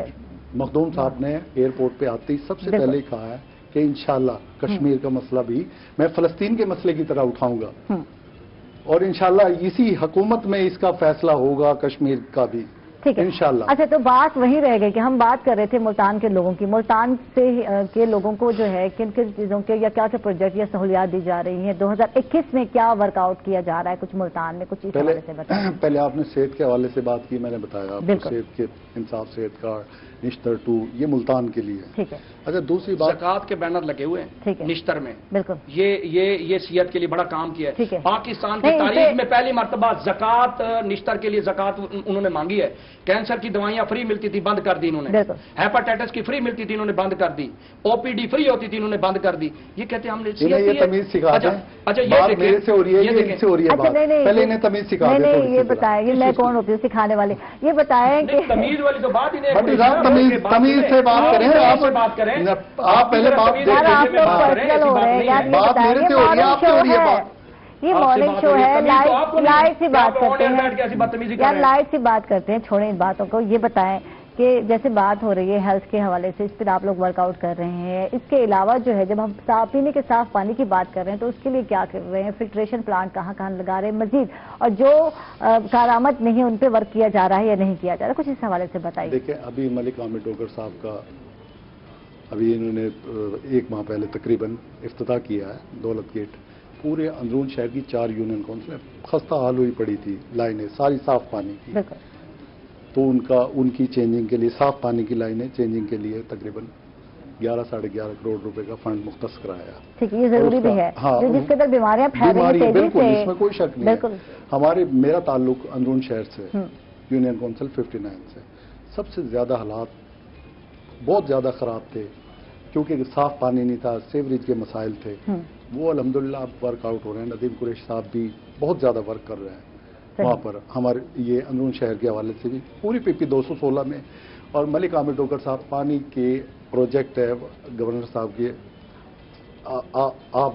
मखदूम साहब ने एयरपोर्ट पे आते ही सबसे पहले ही कहा है कि इंशाल्लाह कश्मीर का मसला भी मैं फलस्तीन के मसले की तरह उठाऊंगा, और इंशाल्लाह इसी हुकूमत में इसका फैसला होगा कश्मीर का भी, ठीक है इंशाल्लाह। अच्छा, तो बात वही रह गई कि हम बात कर रहे थे मुल्तान के लोगों की। मुल्तान से के लोगों को जो है किन किन चीजों के या क्या क्या प्रोजेक्ट या सहूलियात दी जा रही हैं? 2021 में क्या वर्कआउट किया जा रहा है कुछ मुल्तान में, कुछ इस हवाले से बताएं। पहले आपने सेहत के हवाले से बात की, मैंने बताया आपको सेहत के इंसाफ सेहत कार्ड, निश्तर 2, ये मुल्तान के लिए। ठीक है। अच्छा, दूसरी बात, ज़कात के बैनर लगे हुए हैं निश्तर में, बिल्कुल ये सियत के लिए बड़ा काम किया है। पाकिस्तान की तारीख में पहली मरतबा ज़कात निश्तर के लिए ज़कात उन्होंने मांगी है। कैंसर की दवाइयां फ्री मिलती थी, बंद कर दी इन्होंने। हेपेटाइटिस की फ्री मिलती थी, इन्होंने बंद कर दी। OPD फ्री होती थी, इन्होंने बंद कर दी। ये कहते हैं हमने ये तमीज सिखा दें। अच्छा, ये मेरे से हो रही है, ये इनसे हो रही है बात। पहले इन्हें तमीज सिखा दें। नहीं, ये बताएं, मैं कौन होती हूँ सिखाने वाले? ये बताएं कि तमीज वाली तो बात ही नहीं, तमीज से बात करें, आप बात करें, आप पहले बात आप लोग पर्सनल हो रहे हैं यार, ये बताइए मॉर्निंग शो है, ये मॉर्निंग शो है, लाइट सी बात करते हैं यार, लाइट सी बात करते हैं, छोड़ें इन बातों को। ये बताएं कि जैसे बात हो रही है हेल्थ के हवाले से, इस पर आप लोग वर्कआउट कर रहे हैं। इसके अलावा जो है जब हम साफ पीने के साफ पानी की बात कर रहे हैं तो उसके लिए क्या कर रहे हैं? फिल्ट्रेशन प्लांट कहाँ कहाँ लगा रहे हैं मजीद, और जो कारामद नहीं उन पर वर्क किया जा रहा है या नहीं किया जा रहा, कुछ इस हवाले से बताइए। देखिए, अभी मलिक आमिर डोगर साहब का अभी इन्होंने 1 माह पहले तकरीबन इफ्तिताह किया है दौलत गेट। पूरे अंदरून शहर की 4 यूनियन काउंसिल खस्ता हाल हुई पड़ी थी, लाइनें सारी साफ पानी की, तो उनकी चेंजिंग के लिए, साफ पानी की लाइनें चेंजिंग के लिए तकरीबन 11 साढ़े 11 करोड़ रुपए का फंड मुख्तस कराया। ठीक है, ये जरूरी भी है। हाँ, जिसके अंदर बीमारियां फैल रही हैं बिल्कुल, इसमें कोई शक नहीं है। मेरा ताल्लुक अंदरून शहर से, यूनियन काउंसिल 59 से। सबसे ज्यादा हालात बहुत ज्यादा खराब थे क्योंकि साफ पानी नहीं था, सीवरेज के मसाइल थे। वो अल्हम्दुलिल्लाह अब वर्कआउट हो रहे हैं। नदीम कुरैशी साहब भी बहुत ज्यादा वर्क कर रहे हैं वहाँ पर, हमारे ये अंदरून शहर के हवाले से भी पूरी PP 216 में। और मलिक आमिर डोगर साहब पानी के प्रोजेक्ट है गवर्नर साहब के आप,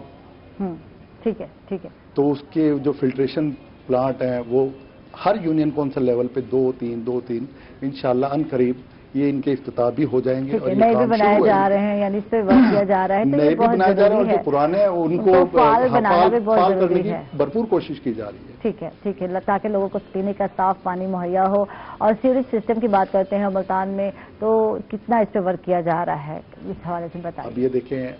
ठीक है, ठीक है, तो उसके जो फिल्ट्रेशन प्लांट हैं वो हर यूनियन काउंसिल लेवल पे 2-3 इंशाल्लाह अनकरीब ये इनके इफ्तिताह भी हो जाएंगे। और नए भी बनाए जा रहे हैं, यानी इस पर वर्क किया जा रहा है, तो नए भी बनाए जा रहे हैं और जो पुराने हैं उनको फाल बनाना भी बहुत जरूरी है। भरपूर कोशिश की जा रही है। ठीक है, ठीक है, ताकि लोगों को पीने का साफ पानी मुहैया हो। और सीवरेज सिस्टम की बात करते हैं मुल्तान में, तो कितना इस पर वर्क किया जा रहा है, इस हवाले से बताइए। अब ये देखें,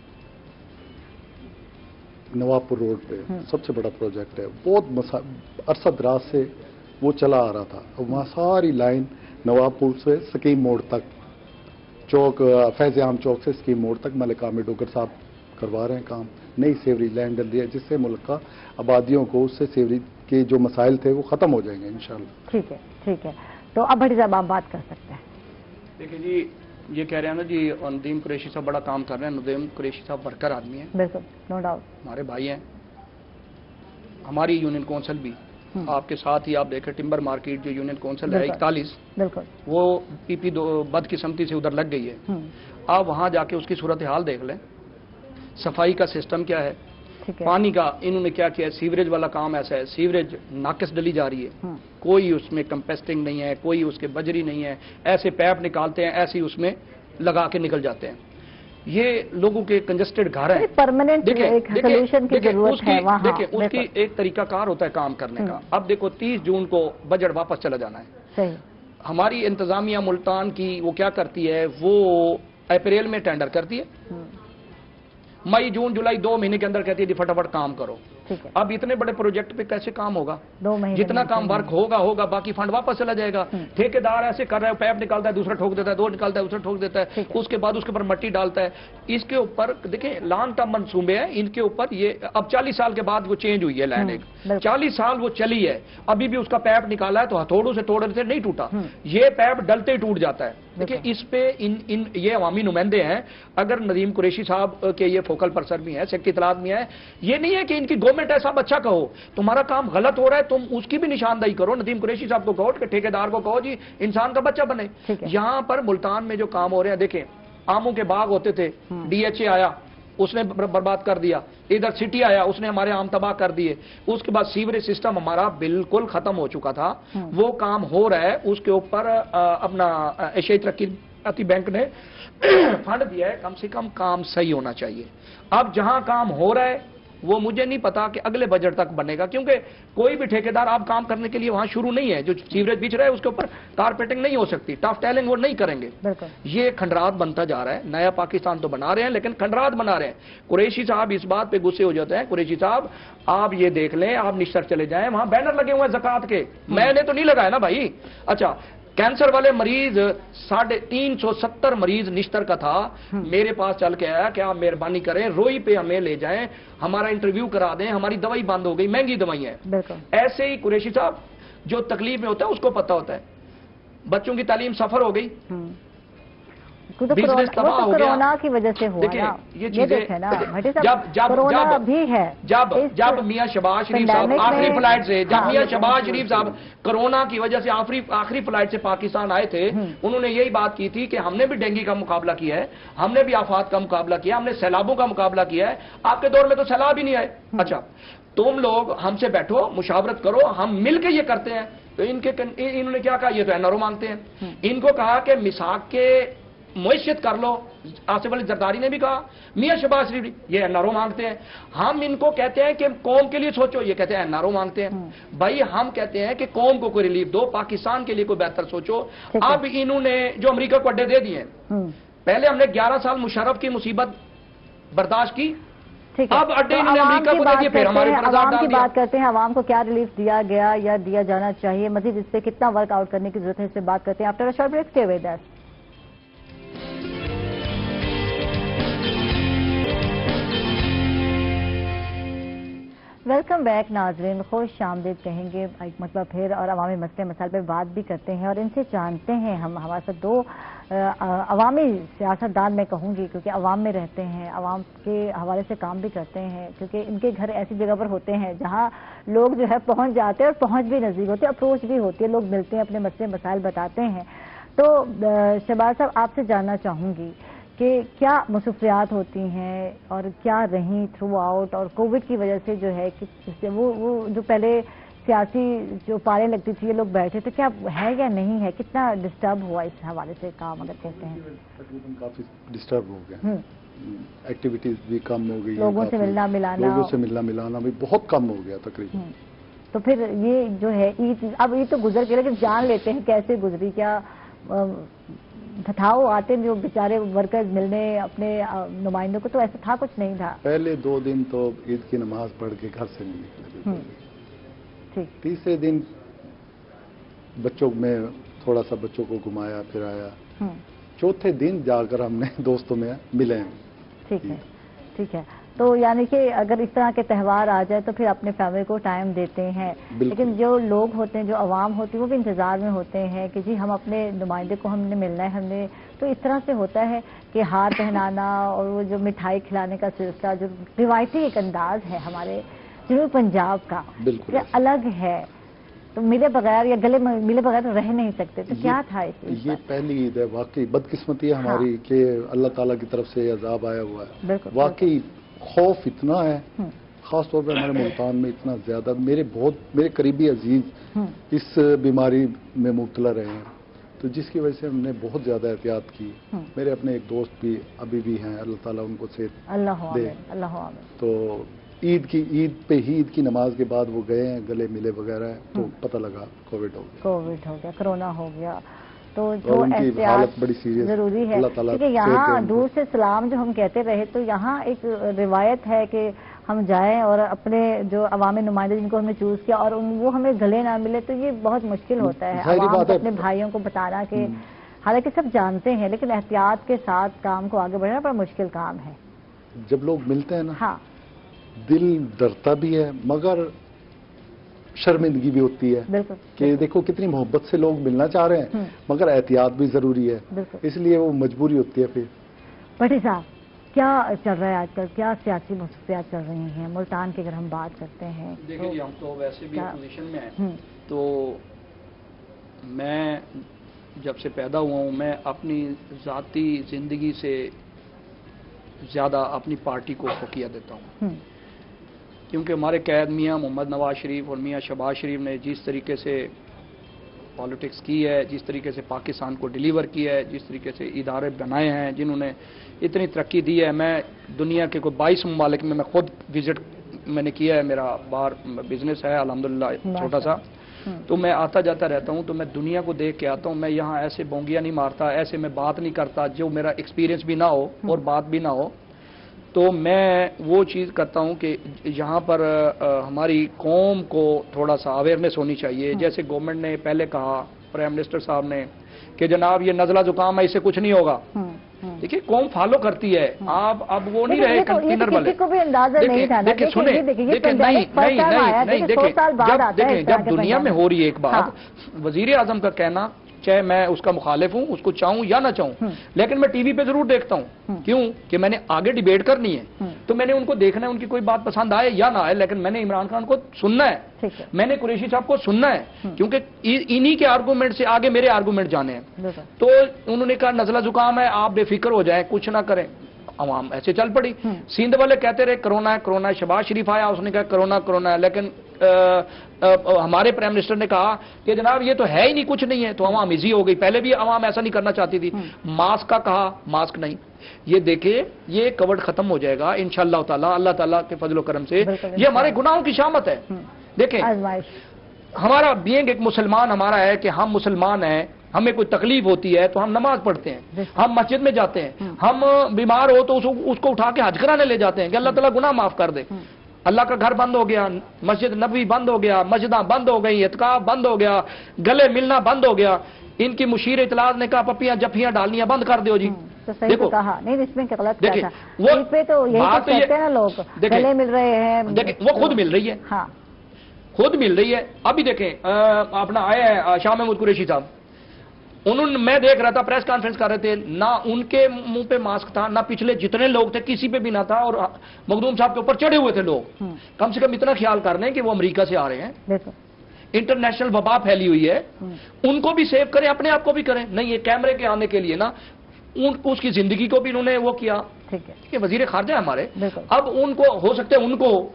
नवाबपुर रोड पे सबसे बड़ा प्रोजेक्ट है, बहुत अरसा दराज से वो चला आ रहा था। वहाँ सारी लाइन नवाबपुर से स्कीम मोड़ तक, चौक फैज आम चौक से स्कीम मोड़ तक मलिक आमिर डोगर साहब करवा रहे हैं काम। नई सीवरेज लाइन डल रही है जिससे मुल्क का आबादियों को उससे सीवरेज के जो मसाइल थे वो खत्म हो जाएंगे इंशाल्लाह। ठीक है, ठीक है, तो अब भट्टी साहब आप बात कर सकते हैं। देखिए जी, ये कह रहे हैं ना जी, नदीम कुरैशी साहब बड़ा काम कर रहे हैं। नदीम कुरैशी साहब वर्कर आदमी है, बिल्कुल, नो डाउट, हमारे भाई हैं। हमारी यूनियन काउंसिल भी आपके साथ ही, आप देखें टिम्बर मार्केट जो यूनियन काउंसिल है 41, बिल्कुल, वो PP बदकिस्मती से उधर लग गई है। आप वहां जाके उसकी सूरत हाल देख लें, सफाई का सिस्टम क्या है, पानी का इन्होंने क्या किया, सीवरेज वाला काम ऐसा है, सीवरेज नाकिस डली जा रही है, कोई उसमें कंपेस्टिंग नहीं है, कोई उसके बजरी नहीं है, ऐसे पैप निकालते हैं, ऐसे ही उसमें लगा के निकल जाते हैं। ये लोगों के कंजस्टेड घर है, परमानेंट सोल्यूशन की जरूरत है वहाँ। देखिए उसकी एक तरीकाकार होता है काम करने का। अब देखो 30 जून को बजट वापस चला जाना है। सही। हमारी इंतजामिया मुल्तान की वो क्या करती है, वो अप्रैल में टेंडर करती है, मई जून जुलाई 2 महीने के अंदर कहती है फटाफट काम करो। ठीक है। अब इतने बड़े प्रोजेक्ट पे कैसे काम होगा? 2 महीने जितना काम वर्क होगा, बाकी फंड वापस चला जाएगा। ठेकेदार ऐसे कर रहा है, पैप निकालता है, दूसरा ठोक देता है, 2 निकालता है, दूसरा ठोक देता है, उसके बाद उसके ऊपर मट्टी डालता है। इसके ऊपर देखिए लॉन्ग टर्म मंसूबे हैं, इनके ऊपर ये अब 40 साल के बाद वो चेंज हुई है लैंड एक 40 साल वो चली है, अभी भी उसका पैप निकाला है तो हथौड़ों से तोड़ने से नहीं टूटा, ये पैप डलते ही टूट जाता है। देखिए इस पे इन ये अवामी नुमाइंदे हैं, अगर नदीम कुरैशी साहब के ये फोकल पर्सन भी है, सेक्रेटरी इत्तलात भी है, ये नहीं है कि इनकी गवर्नमेंट है साहब अच्छा कहो, तुम्हारा काम गलत हो रहा है तुम उसकी भी निशानदाही करो। नदीम कुरैशी साहब को कहो कि ठेकेदार को कहो जी इंसान का बच्चा बने। यहां पर मुल्तान में जो काम हो रहे हैं, देखें आमों के बाग होते थे, DHA आया उसने बर्बाद कर दिया, इधर सिटी आया उसने हमारे आम तबाह कर दिए, उसके बाद सीवरेज सिस्टम हमारा बिल्कुल खत्म हो चुका था, वो काम हो रहा है, उसके ऊपर अपना एशियाई तरक्की बैंक ने फंड दिया है, कम से कम काम सही होना चाहिए। अब जहां काम हो रहा है वो मुझे नहीं पता कि अगले बजट तक बनेगा, क्योंकि कोई भी ठेकेदार आप काम करने के लिए वहां शुरू नहीं है, जो सीवरेज बिछ रहा है उसके ऊपर कारपेटिंग नहीं हो सकती, टफ टाइलिंग वो नहीं करेंगे। ये खंडरात बनता जा रहा है, नया पाकिस्तान तो बना रहे हैं लेकिन खंडरात बना रहे हैं। कुरैशी साहब इस बात पे गुस्से हो जाते हैं, कुरैशी साहब आप ये देख लें, आप निश्तर चले जाएं, वहां बैनर लगे हुए हैं ज़कात के, मैंने तो नहीं लगाया ना भाई। अच्छा कैंसर वाले मरीज 370 मरीज निश्तर का था, मेरे पास चल के आया कि आप मेहरबानी करें रोई पे हमें ले जाएं, हमारा इंटरव्यू करा दें, हमारी दवाई बंद हो गई, महंगी दवाई है। ऐसे ही कुरैशी साहब जो तकलीफ में होता है उसको पता होता है, बच्चों की तालीम सफर हो गई, बिजनेस तबाह हो गया, कोरोना की वजह से हुआ ना, ये चीजें ना कोरोना भी है। जब मियां शहबाज शरीफ साहब आखिरी फ्लाइट से, जब मियां शहबाज शरीफ साहब कोरोना की वजह से आखिरी फ्लाइट से पाकिस्तान आए थे, उन्होंने यही बात की थी कि हमने भी डेंगू का मुकाबला किया है, हमने भी आफात का मुकाबला किया, हमने सैलाबों का मुकाबला किया है, आपके दौर में तो सैलाब ही नहीं आए। अच्छा तुम लोग हमसे बैठो, मुशावरत करो, हम मिल के ये करते हैं। तो इन्होंने क्या कहा, ये तो एनआरओ मांगते हैं, इनको कहा कि मिसाक के मुइश्यत कर लो, आसिफ अली जरदारी ने भी कहा, मियां शहबाज शरीफ ये एनआरओ मांगते हैं, हम इनको कहते हैं कि कौम के लिए सोचो, ये कहते हैं एनआरओ मांगते हैं। भाई हम कहते हैं कि कौम को कोई रिलीफ दो, पाकिस्तान के लिए कोई बेहतर सोचो। अब इन्होंने जो अमेरिका को अड्डे दे दिए, पहले हमने 11 साल मुशर्रफ की मुसीबत बर्दाश्त की, अब अड्डे इन्होंने अमेरिका को दे दिए, फिर हमारे ऊपर अवाम की बात करते हैं, अवाम को क्या रिलीफ दिया गया या दिया जाना चाहिए, मजीद इस पे कितना वर्कआउट करने की जरूरत है, इससे बात करते हैं after a short break. Stay with us. Welcome back नाजरीन, खुश आमदीद कहेंगे एक मतलब फिर, और अवामी मसले मसाइल पर बात भी करते हैं और इनसे जानते हैं। हम हमारे साथ 2 अवामी सियासतदान मैं कहूँगी, क्योंकि अवाम में रहते हैं, अवाम के हवाले से काम भी करते हैं, क्योंकि इनके घर ऐसी जगह पर होते हैं जहाँ लोग जो है पहुँच जाते हैं और पहुँच भी नज़दीक होती है, अप्रोच भी होती है, लोग मिलते हैं, अपने मसले मसाइल बताते हैं। तो शहबाज साहब आपसे जानना चाहूँगी कि क्या मसरूफियात होती हैं और क्या रहीं थ्रू आउट, और कोविड की वजह से जो है कि जिससे वो जो पहले सियासी जो पारें लगती थी, ये लोग बैठे थे, क्या है या नहीं है, कितना डिस्टर्ब हुआ इस हवाले से काम अगर कहते हैं? तकरीबन काफी डिस्टर्ब हो गया, एक्टिविटीज भी कम हो गई, लोगों से मिलना मिलाना भी बहुत कम हो गया तकरीबन। तो फिर ये जो है ईद, अब ईद तो गुजर गई, लेकिन जान लेते हैं कैसे गुजरी, क्या था वो आते जो बेचारे वर्कर्स मिलने अपने नुमाइंदों को, तो ऐसा था कुछ नहीं था। पहले 2 दिन तो ईद की नमाज पढ़ के घर से नहीं निकले, ठीक। तीसरे दिन बच्चों में थोड़ा सा बच्चों को घुमाया फिराया, चौथे दिन जाकर हमने दोस्तों में मिले हैं। ठीक है। तो यानी कि अगर इस तरह के त्यौहार आ जाए तो फिर अपने फैमिली को टाइम देते हैं, लेकिन जो लोग होते हैं, जो अवाम होती है, वो भी इंतजार में होते हैं कि जी हम अपने नुमाइंदे को हमने मिलना है, हमने तो इस तरह से होता है कि हार पहनाना और वो जो मिठाई खिलाने का सिलसिला, जो रिवायती एक अंदाज है हमारे जनूबी पंजाब का, बिल्कुल अलग है। तो मिले बगैर या गले मिले बगैर तो रह नहीं सकते, तो क्या था ये पहली ईद है। वाकई बदकिस्मती है हमारी कि अल्लाह ताला की तरफ से अजाब आया हुआ है। वाकई खौफ इतना है خاص طور پر ہمارے ملتان میں اتنا زیادہ میرے قریبی عزیز اس بیماری میں مبتلا رہے ہیں، تو جس کی وجہ سے ہم نے بہت زیادہ احتیاط کی. میرے اپنے ایک دوست بھی ابھی بھی ہیں، اللہ تعالیٰ ان کو صحت دے. تو عید پہ عید کی نماز کے بعد وہ گئے ہیں، گلے ملے وغیرہ، تو پتہ لگا کووڈ ہو گیا، کرونا ہو گیا. تو اور جو ان کی حالت احتیاط بڑی سیریس ضروری ہے، اللہ تعالیٰ کیونکہ یہاں دور سے سلام جو ہم کہتے رہے، تو یہاں ایک روایت ہے کہ ہم جائیں اور اپنے جو عوامی نمائندے جن کو ہم نے چوز کیا اور وہ ہمیں گلے نہ ملے، تو یہ بہت مشکل ہوتا ہے عوام کو اپنے بھائیوں کو بتانا کہ حالانکہ سب جانتے ہیں، لیکن احتیاط کے ساتھ کام کو آگے بڑھانا بڑا مشکل کام ہے. جب لوگ ملتے ہیں نا، ہاں، دل ڈرتا بھی ہے مگر شرمندگی بھی ہوتی ہے. بالکل. کہ دیکھو کتنی محبت سے لوگ ملنا چاہ رہے ہیں مگر احتیاط بھی ضروری ہے. بالکل. اس لیے وہ مجبوری ہوتی ہے. پھر بھٹی صاحب، کیا چل رہا ہے آج کل؟ کیا سیاسی مصروفیات چل رہی ہیں ملتان کی اگر ہم بات کرتے ہیں؟ دیکھیں جی، ہم تو ویسے بھی اپوزیشن میں ہیں. تو میں جب سے پیدا ہوا ہوں، میں اپنی ذاتی زندگی سے زیادہ اپنی پارٹی کو فوقیت دیتا ہوں. کیونکہ ہمارے قائد میاں محمد نواز شریف اور میاں شہباز شریف نے جس طریقے سے پالیٹکس کی ہے، جس طریقے سے پاکستان کو ڈیلیور کیا ہے، جس طریقے سے ادارے بنائے ہیں، جنہوں نے اتنی ترقی دی ہے. میں دنیا کے کوئی 22 ممالک میں خود وزٹ میں نے کیا ہے. میرا باہر بزنس ہے الحمدللہ چھوٹا سا، تو میں آتا جاتا رہتا ہوں. تو میں دنیا کو دیکھ کے آتا ہوں. میں یہاں ایسے بونگیاں نہیں مارتا، ایسے میں بات نہیں کرتا جو میرا ایکسپیرینس بھی نہ ہو اور بات بھی نہ ہو. تو میں وہ چیز کرتا ہوں کہ یہاں پر ہماری قوم کو تھوڑا سا اویئرنیس ہونی چاہیے. جیسے گورنمنٹ نے پہلے کہا، پرائم منسٹر صاحب نے، کہ جناب یہ نزلہ زکام ہے، اس سے کچھ نہیں ہوگا. دیکھیے قوم فالو کرتی ہے. آپ اب وہ نہیں رہے کنٹینر والے. دیکھیں سنیں، دیکھیں جب دنیا میں ہو رہی ہے ایک بات، وزیر اعظم کا کہنا، چاہے میں اس کا مخالف ہوں، اس کو چاہوں یا نہ چاہوں، لیکن میں ٹی وی پہ ضرور دیکھتا ہوں. کیوں کہ میں نے آگے ڈیبیٹ کرنی ہے، تو میں نے ان کو دیکھنا ہے، ان کی کوئی بات پسند آئے یا نہ آئے، لیکن میں نے عمران خان کو سننا ہے، میں نے قریشی صاحب کو سننا ہے، کیونکہ انہی کے آرگومنٹ سے آگے میرے آرگومنٹ جانے ہیں. تو انہوں نے کہا نزلہ زکام ہے، آپ بے فکر ہو جائیں، کچھ نہ کریں. عوام ایسے چل پڑی. سندھ والے کہتے رہے کرونا ہے کرونا ہے. شہباز شریف آیا، اس نے کہا کرونا کرونا ہے، لیکن ہمارے پرائم منسٹر نے کہا کہ جناب یہ تو ہے ہی نہیں، کچھ نہیں ہے. تو عوام ایزی ہو گئی. پہلے بھی عوام ایسا نہیں کرنا چاہتی تھی. ماسک کا کہا، ماسک نہیں. یہ دیکھیں یہ کووڈ ختم ہو جائے گا انشاءاللہ تعالی، اللہ تعالیٰ کے فضل و کرم سے. یہ ہمارے گناہوں کی شامت ہے. دیکھیں ہمارا بینگ ایک مسلمان ہمارا ہے کہ ہم مسلمان ہیں، ہمیں کوئی تکلیف ہوتی ہے تو ہم نماز پڑھتے ہیں، ہم مسجد میں جاتے ہیں. ہم بیمار ہو تو اس کو اٹھا کے حج کرانے لے جاتے ہیں کہ اللہ تعالیٰ گناہ معاف کر دے. اللہ کا گھر بند ہو گیا، مسجد نبوی بند ہو گیا، مسجداں بند ہو گئی، اعتکاف بند ہو گیا، گلے ملنا بند ہو گیا. ان کی مشیر اطلاع نے کہا پپیاں جفیاں ڈالنیاں بند کر دیو جی. دیکھو نہیں، اس میں غلط کیا تھا؟ وہ پہ تو یہی کہتے ہیں نا لوگ، گلے مل رہے ہیں. دیکھیں وہ خود مل رہی ہے، خود مل رہی ہے. ابھی دیکھیں اپنا آیا ہے شاہ محمود قریشی صاحب، انہوں نے، میں دیکھ رہا تھا پریس کانفرنس کر رہے تھے، نہ ان کے منہ پہ ماسک تھا، نہ پچھلے جتنے لوگ تھے کسی پہ بھی نہ تھا، اور مخدوم صاحب کے اوپر چڑھے ہوئے تھے لوگ. کم سے کم اتنا خیال کر لیں کہ وہ امریکہ سے آ رہے ہیں، انٹرنیشنل وبا پھیلی ہوئی ہے، ان کو بھی سیو کریں، اپنے آپ کو بھی کریں. نہیں یہ کیمرے کے آنے کے لیے نا اس کی زندگی کو بھی انہوں نے وہ کیا. ٹھیک ہے، وزیر خارجہ ہمارے، اب ان کو ہو سکتے ہیں، ان کو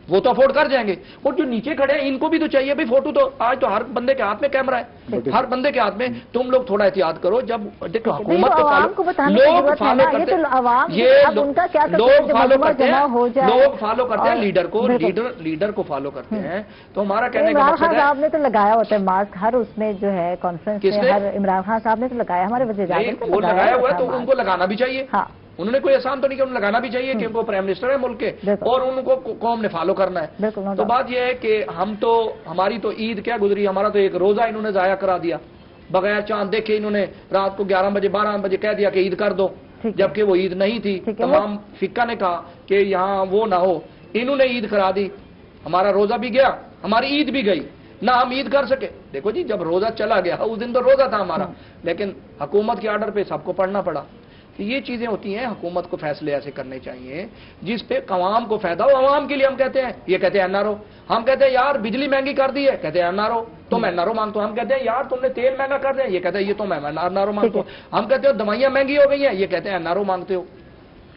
وہ تو افورڈ کر جائیں گے، اور جو نیچے کھڑے ہیں ان کو بھی تو چاہیے بھائی. فوٹو تو آج تو ہر بندے کے ہاتھ میں کیمرہ ہے، ہر بندے کے ہاتھ میں. تم لوگ تھوڑا احتیاط کرو. جب دیکھو حکومت کو لوگ فالو کرتے ہیں لیڈر کو فالو کرتے ہیں. تو ہمارا کہنے کا مقصد ہے، عمران خان صاحب نے تو لگایا ہوتا ہے ماسک، ہر اس میں جو ہے کانفرنس میں ہر عمران خان صاحب نے تو لگایا، ہمارے وزیر اعظم وہ لگایا ہوا ہے، تو ان کو لگانا بھی چاہیے. انہوں نے کوئی احسان تو نہیں کہ انہیں لگانا بھی چاہیے کیونکہ وہ پرائم منسٹر ہے ملک کے، اور ان کو قوم نے فالو کرنا ہے. تو بات یہ ہے کہ ہم تو، ہماری تو عید کیا گزری، ہمارا تو ایک روزہ انہوں نے ضائع کرا دیا بغیر چاند دیکھے. انہوں نے رات کو 11 بجے 12 بجے کہہ دیا کہ عید کر دو، جبکہ وہ عید نہیں تھی. تمام فقہ نے کہا کہ یہاں وہ نہ ہو، انہوں نے عید کرا دی. ہمارا روزہ بھی گیا، ہماری عید بھی گئی، نہ ہم عید کر سکے. دیکھو جی جب روزہ چلا گیا، اس دن تو روزہ تھا ہمارا، لیکن حکومت کے آرڈر پہ سب کو پڑھنا پڑا. یہ چیزیں ہوتی ہیں، حکومت کو فیصلے ایسے کرنے چاہیے جس پہ عوام کو فائدہ ہو. عوام کے لیے ہم کہتے ہیں، یہ کہتے ہیں این آر او. ہم کہتے ہیں یار بجلی مہنگی کر دی ہے، کہتے ہیں این آر او، تم این آر او مانگتے ہو. ہم کہتے ہیں یار تم نے تیل مہنگا کر دیا، یہ کہتے ہیں یہ تم این آر او مانگتے ہو. ہم کہتے ہو دوائیاں مہنگی ہو گئی ہیں، یہ کہتے ہیں این آر او مانگتے ہو.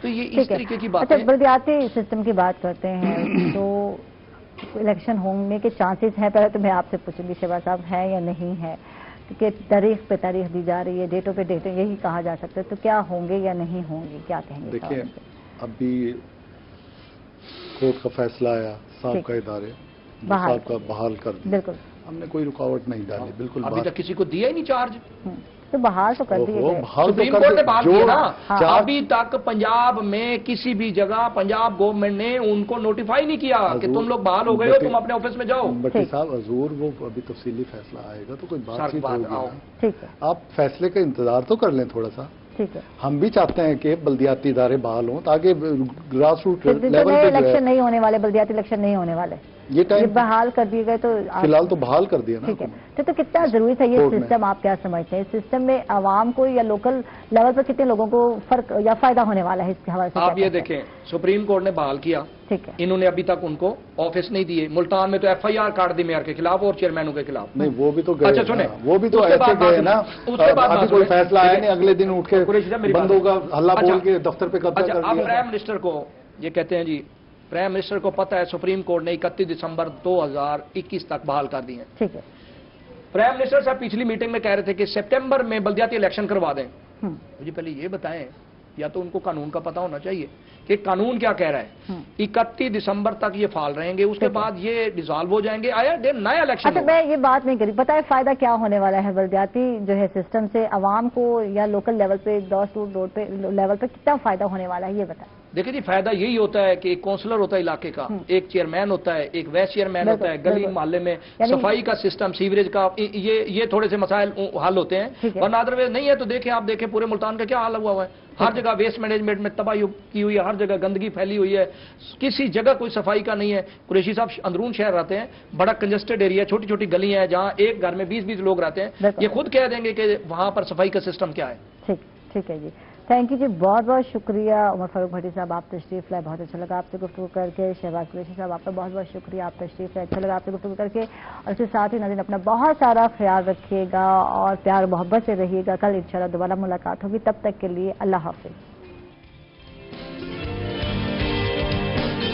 تو یہ اس طریقے کی بات اچھا بلدیاتی سسٹم کی بات کرتے ہیں تو الیکشن ہونے کے چانسز ہیں، پہلے تو میں آپ سے پوچھوں گی شہباز صاحب ہے یا نہیں ہے، کیونکہ تاریخ پہ تاریخ دی جا رہی ہے، ڈیٹوں پہ ڈیٹیں یہی کہا جا سکتا ہے، تو کیا ہوں گے یا نہیں ہوں گے، کیا کہیں گے؟ دیکھیں ابھی کورٹ کا فیصلہ آیا، صاحب کا ادارے صاحب کا بحال کر دیا، بالکل ہم نے کوئی رکاوٹ نہیں ڈالی، بالکل ابھی تک کسی کو دیا ہی نہیں چارج، تو بحال تو کر دیے گئے، سپریم کورٹ نے بحال کیا نا، ابھی تک پنجاب میں کسی بھی جگہ پنجاب گورنمنٹ نے ان کو نوٹیفائی نہیں کیا کہ تم لوگ بحال ہو گئے ہو، تم اپنے آفس میں جاؤ۔ بٹی صاحب حضور وہ ابھی تفصیلی فیصلہ آئے گا تو کوئی بات چیت ہوگی نا، ٹھیک ہے آپ فیصلے کا انتظار تو کر لیں تھوڑا سا، ٹھیک ہے۔ ہم بھی چاہتے ہیں کہ بلدیاتی ادارے بحال ہوں تاکہ گراس روٹ لیول پہ الیکشن نہیں ہونے والے، بلدیاتی الیکشن نہیں ہونے والے، یہ ٹائم بحال کر دیے گئے، تو فی الحال تو بحال کر دیا نا۔ ٹھیک ہے، تو کتنا ضروری تھا یہ سسٹم، آپ کیا سمجھتے ہیں اس سسٹم میں عوام کو یا لوکل لیول پر کتنے لوگوں کو فرق یا فائدہ ہونے والا ہے اس کے حوالے سے؟ آپ یہ دیکھیں سپریم کورٹ نے بحال کیا، ٹھیک ہے، انہوں نے ابھی تک ان کو آفس نہیں دیے، ملتان میں تو ایف آئی آر کاٹ دی میئر کے خلاف اور چیئرمینوں کے خلاف۔ نہیں وہ بھی تو گئے، اچھا سنیں، وہ بھی تو ایسے گئے نا، ابھی کوئی فیصلہ آیا نہیں، اگلے دن اٹھ کے بندوں کا ہلہ بول کے دفتر پہ قبضہ کر اب دیا۔ پرائم منسٹر کو یہ کہتے ہیں جی پرائم منسٹر کو پتہ ہے سپریم کورٹ نے 31 دسمبر 2021 تک بحال کر دی ہیں، ٹھیک ہے، پرائم منسٹر صاحب پچھلی میٹنگ میں کہہ رہے تھے کہ سپٹمبر میں بلدیاتی الیکشن کروا دیں۔ مجھے پہلے یہ بتائیں، یا تو ان کو قانون کا پتہ ہونا چاہیے کہ قانون کیا کہہ رہا ہے، 31 دسمبر تک یہ فعال رہیں گے، اس کے بعد یہ ڈیزالو ہو جائیں گے، آیا نیا الیکشن۔ اچھا میں یہ بات نہیں کری، پتہ ہے فائدہ کیا ہونے والا ہے بلدیاتی جو ہے سسٹم سے عوام کو یا لوکل لیول پہ گراس روٹ پہ لیول پہ کتنا فائدہ ہونے والا ہے یہ بتائیں؟ دیکھیں جی فائدہ یہی ہوتا ہے کہ ایک کونسلر ہوتا ہے علاقے کا، ایک چیئرمین ہوتا ہے، ایک وائس چیئرمین ہوتا ہے، گلی محلے میں صفائی کا سسٹم، سیوریج کا، یہ تھوڑے سے مسائل حل ہوتے ہیں، ورنہ ادرویز نہیں ہے تو دیکھیں آپ دیکھیں پورے ملتان کا کیا حال ہوا ہے، ہر جگہ ویسٹ مینجمنٹ میں تباہی کی ہوئی ہے، ہر جگہ گندگی پھیلی ہوئی ہے، کسی جگہ کوئی صفائی کا نہیں ہے۔ قریشی صاحب اندرون شہر رہتے ہیں، بڑا کنجسٹڈ ایریا، چھوٹی چھوٹی گلیاں ہیں جہاں ایک گھر میں 20-20 لوگ رہتے ہیں، یہ خود کہہ دیں گے کہ وہاں پر صفائی کا سسٹم کیا ہے۔ ٹھیک ہے جی، تھینک یو جی، بہت بہت شکریہ عمر فاروق بھٹی صاحب، آپ تشریف لائے، بہت اچھا لگا آپ سے گفتگو کر کے۔ شہباز قریشی صاحب آپ کا بہت بہت شکریہ، آپ تشریف لائے، اچھا لگا آپ سے گفتگو کر کے، اور اس کے ساتھ ہی ناظرین اپنا بہت سارا خیال رکھیے گا اور پیار محبت سے رہیے گا، کل انشاءاللہ دوبارہ ملاقات ہوگی، تب تک کے لیے اللہ حافظ۔